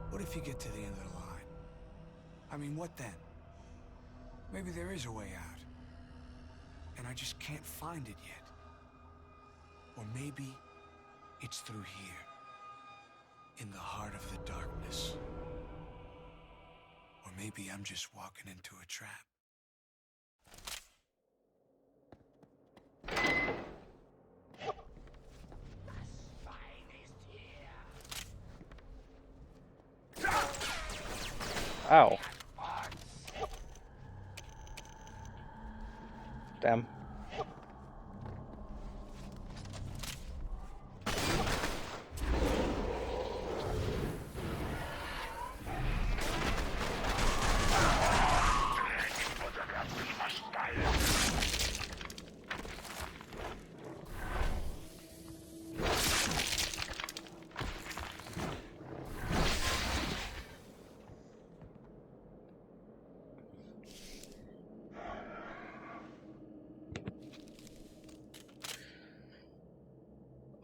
What if you get to the end of the line? I mean, what then? Maybe there is a way out. And I just can't find it yet. Or maybe it's through here. In the heart of the darkness. Or maybe I'm just walking into a trap. Ow. Damn.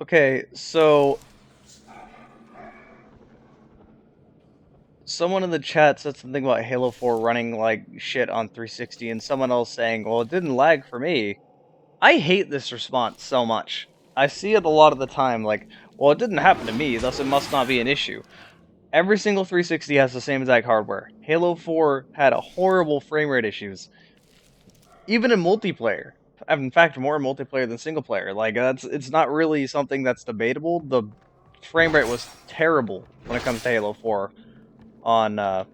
Okay, so someone in the chat said something about Halo 4 running like shit on 360 and someone else saying, well, it didn't lag for me. I hate this response so much. I see it a lot of the time, like, well, it didn't happen to me, thus it must not be an issue. Every single 360 has the same exact hardware. Halo 4 had horrible frame rate issues. Even in multiplayer. In fact, more in multiplayer than single player. Like, it's not really something that's debatable. The frame rate was terrible when it comes to Halo 4 on the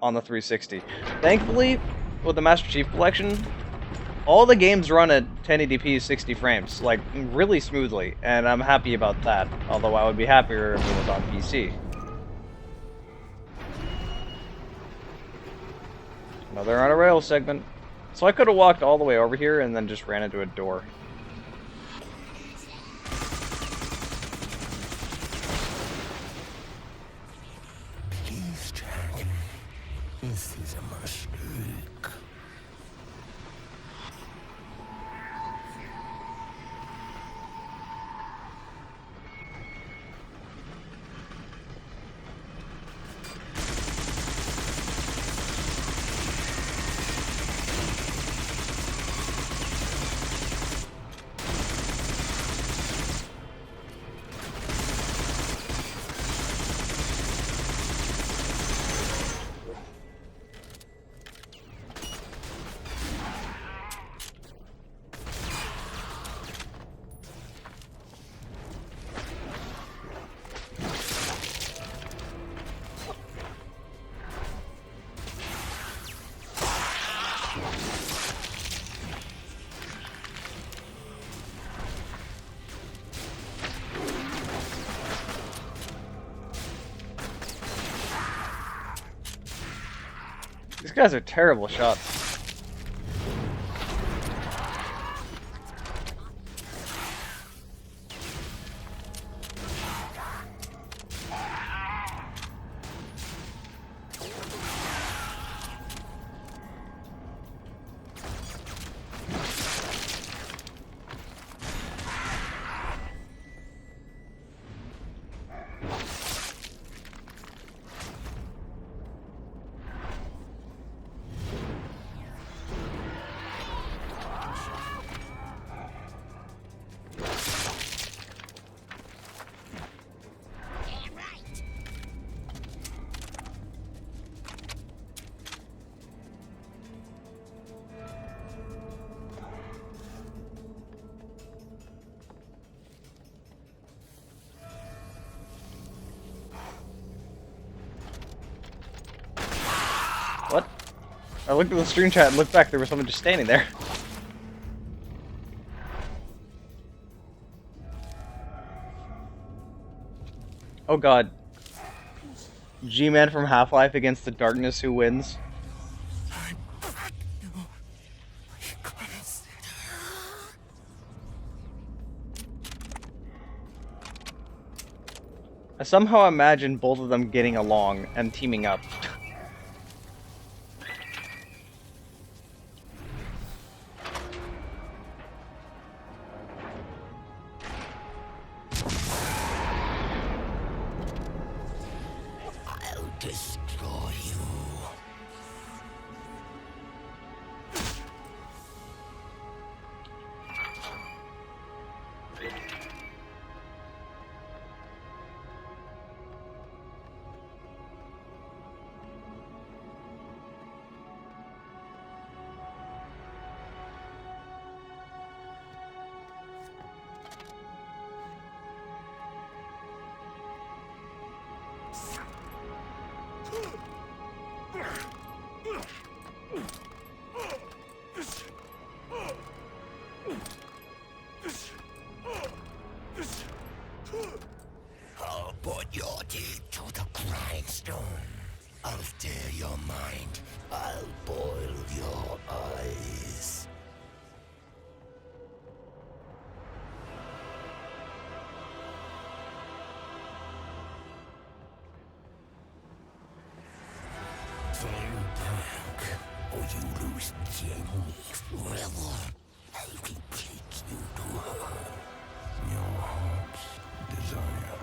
360. Thankfully, with the Master Chief Collection, all the games run at 1080p 60 frames, like, really smoothly, and I'm happy about that. Although I would be happier if it was on PC. Another on a rail segment. So I could have walked all the way over here and then just ran into a door. This is a mistake. These guys are terrible shots. What? I looked at the stream chat and looked back, there was someone just standing there. Oh god. G-Man from Half-Life against the Darkness, who wins? I somehow imagine both of them getting along and teaming up. I'll destroy you. I'll put your teeth to the grindstone. I'll tear your mind. I'll boil your eyes. Fall back, or you lose Jenny forever. I will take you to her. Your heart's desire.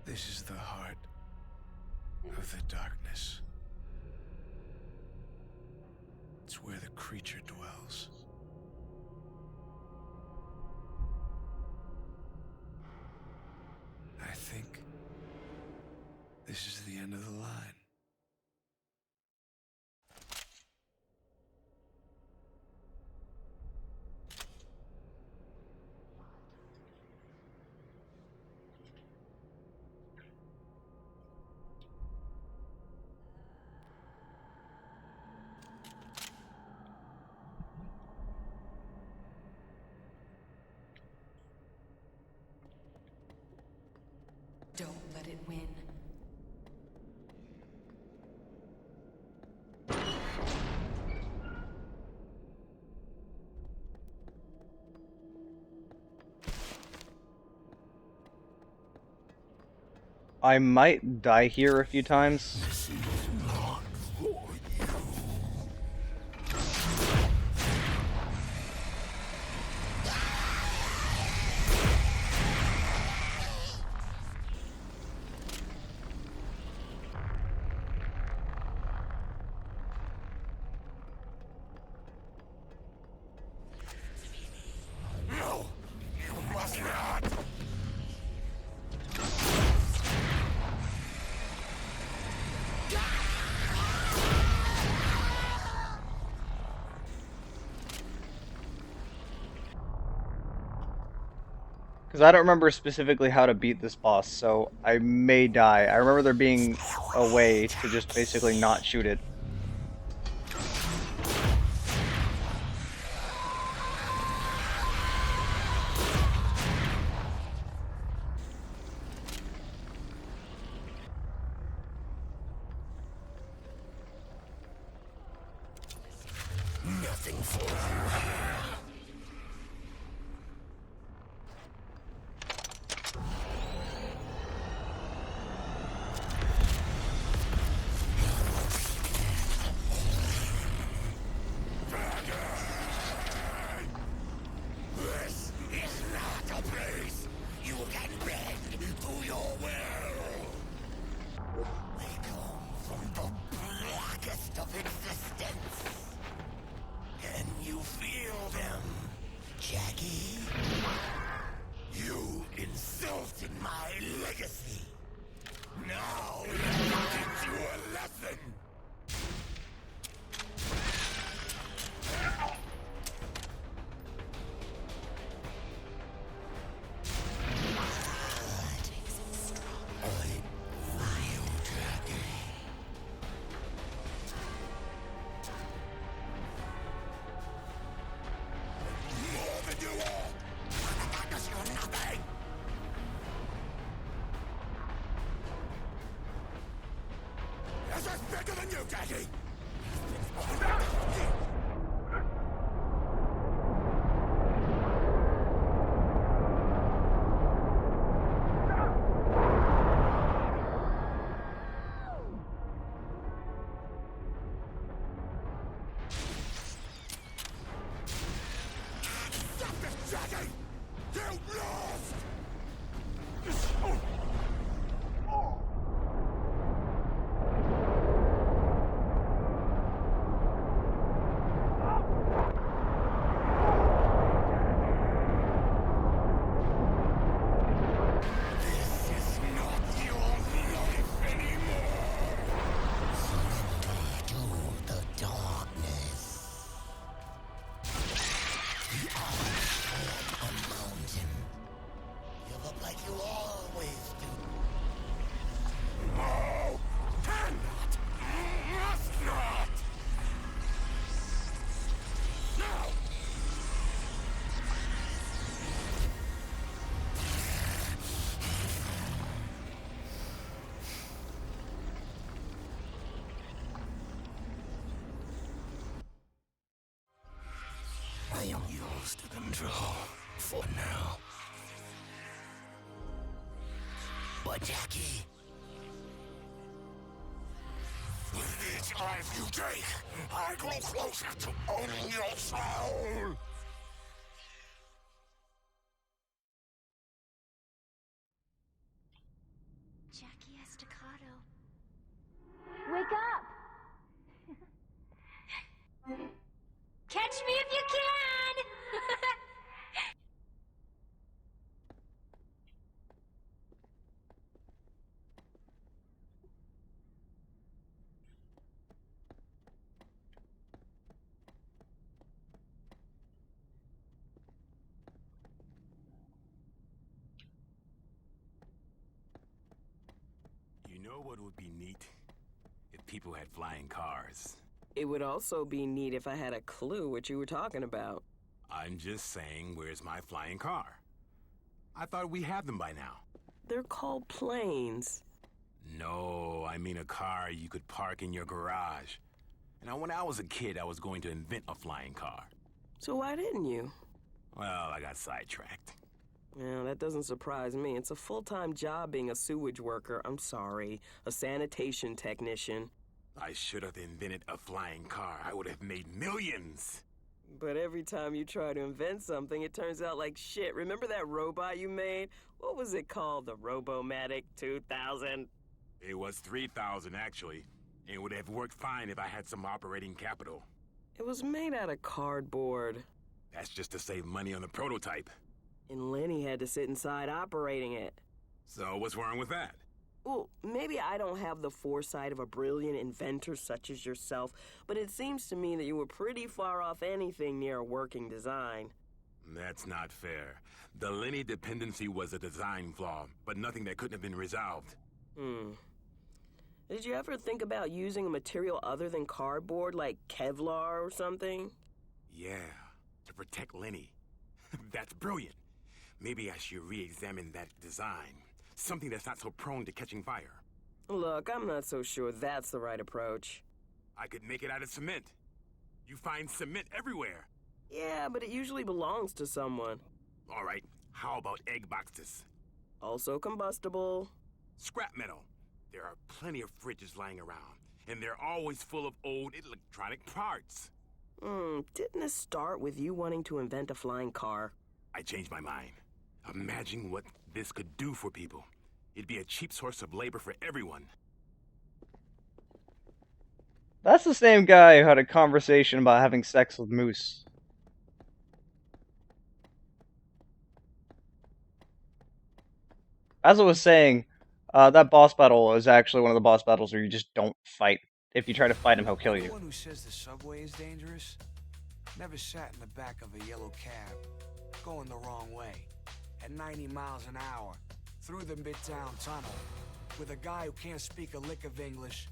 This is the heart of the darkness. It's where the creature dwells. I think this is the end of the line. I might die here a few times. No, you must not. Because I don't remember specifically how to beat this boss, so I may die. I remember there being a way to just basically not shoot it. Nothing for you. This is not a place you can bend to your will. We come from the blackest of existence. Can you feel them, Jackie? You insulted my legacy. Now let me teach you a lesson. More than you are. Because you're nothing. This is bigger than you, Jackie. Stop this, Jackie! You lost! This is not your life anymore. Surrender to the darkness. The eyes on a mountain. You look like you always do. No! Cannot! Must not! No! I am yours to control for now. But Jackie, with each life you take, I grow closer to owning your soul. Jackie Estacado. Wake up! Catch me if you can! You know what would be neat? If people had flying cars. It would also be neat if I had a clue what you were talking about. I'm just saying, where's my flying car? I thought we had them by now. They're called planes. No, I mean a car you could park in your garage. Now, when I was a kid, I was going to invent a flying car. So why didn't you? Well, I got sidetracked. Yeah, that doesn't surprise me. It's a full-time job being a sewage worker. I'm sorry. A sanitation technician. I should have invented a flying car. I would have made millions. But every time you try to invent something, it turns out like shit. Remember that robot you made? What was it called? The Robomatic 2000? It was 3,000, actually. It would have worked fine if I had some operating capital. It was made out of cardboard. That's just to save money on the prototype. And Lenny had to sit inside operating it. So what's wrong with that? Well, maybe I don't have the foresight of a brilliant inventor such as yourself, but it seems to me that you were pretty far off anything near a working design. That's not fair. The Lenny dependency was a design flaw, but nothing that couldn't have been resolved. Did you ever think about using a material other than cardboard, like Kevlar or something? Yeah, to protect Lenny. That's brilliant. Maybe I should re-examine that design. Something that's not so prone to catching fire. Look, I'm not so sure that's the right approach. I could make it out of cement. You find cement everywhere. Yeah, but it usually belongs to someone. All right, how about egg boxes? Also combustible. Scrap metal. There are plenty of fridges lying around, and they're always full of old electronic parts. Didn't it start with you wanting to invent a flying car? I changed my mind. Imagine what this could do for people. It'd be a cheap source of labor for everyone. That's the same guy who had a conversation about having sex with Moose. As I was saying, that boss battle is actually one of the boss battles where you just don't fight. If you try to fight him, he'll kill you. Anyone who says the subway is dangerous never sat in the back of a yellow cab, going the wrong way, at 90 miles an hour, through the Midtown Tunnel, with a guy who can't speak a lick of English.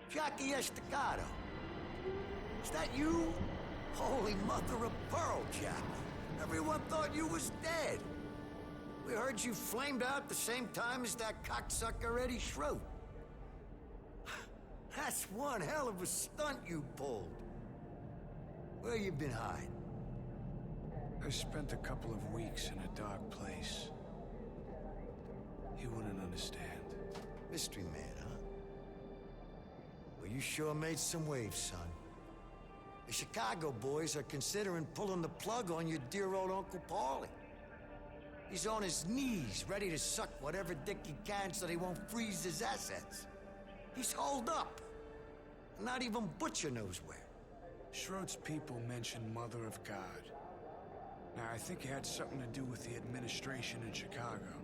Jackie Estacado. Is that you? Holy mother of pearl, Jack. Everyone thought you was dead. We heard you flamed out the same time as that cocksucker Eddie Schroet. That's one hell of a stunt you pulled. Where you been hiding? I spent a couple of weeks in a dark place. You wouldn't understand. Mystery man, huh? Well, you sure made some waves, son. The Chicago boys are considering pulling the plug on your dear old Uncle Paulie. He's on his knees, ready to suck whatever dick he can so they won't freeze his assets. He's holed up. Not even Butcher knows where. Schroed's people mentioned Mother of God. Now, I think it had something to do with the administration in Chicago.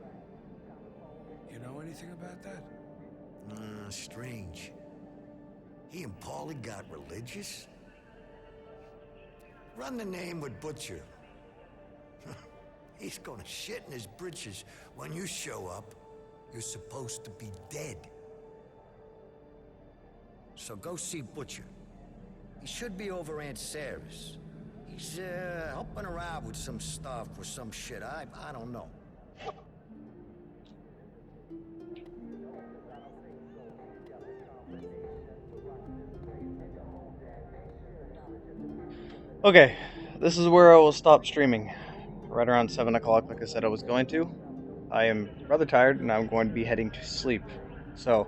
You know anything about that? Strange. He and Paulie got religious? Run the name with Butcher. He's gonna shit in his britches when you show up. You're supposed to be dead. So go see Butcher. He should be over Aunt Sarah's. He's, helping her out with some stuff or some shit. I don't know. Okay, this is where I will stop streaming. Right around 7 o'clock, like I said I was going to. I am rather tired, and I'm going to be heading to sleep. So,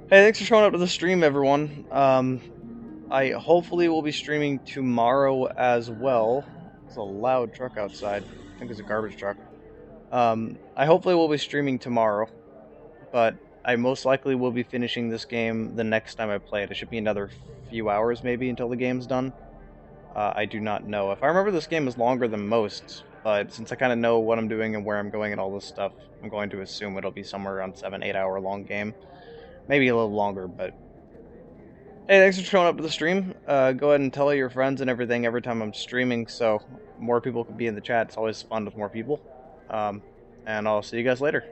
hey, thanks for showing up to the stream, everyone. I hopefully will be streaming tomorrow as well. It's a loud truck outside. I think it's a garbage truck. I hopefully will be streaming tomorrow, but I most likely will be finishing this game the next time I play it. It should be another few hours, maybe, until the game's done. I do not know. If I remember, this game is longer than most, but since I kind of know what I'm doing and where I'm going and all this stuff, I'm going to assume it'll be somewhere around 7-8 hour long game. maybe a little longer, but hey, thanks for showing up to the stream. Go ahead and tell your friends and everything every time I'm streaming, so more people can be in the chat. It's always fun with more people. And I'll see you guys later.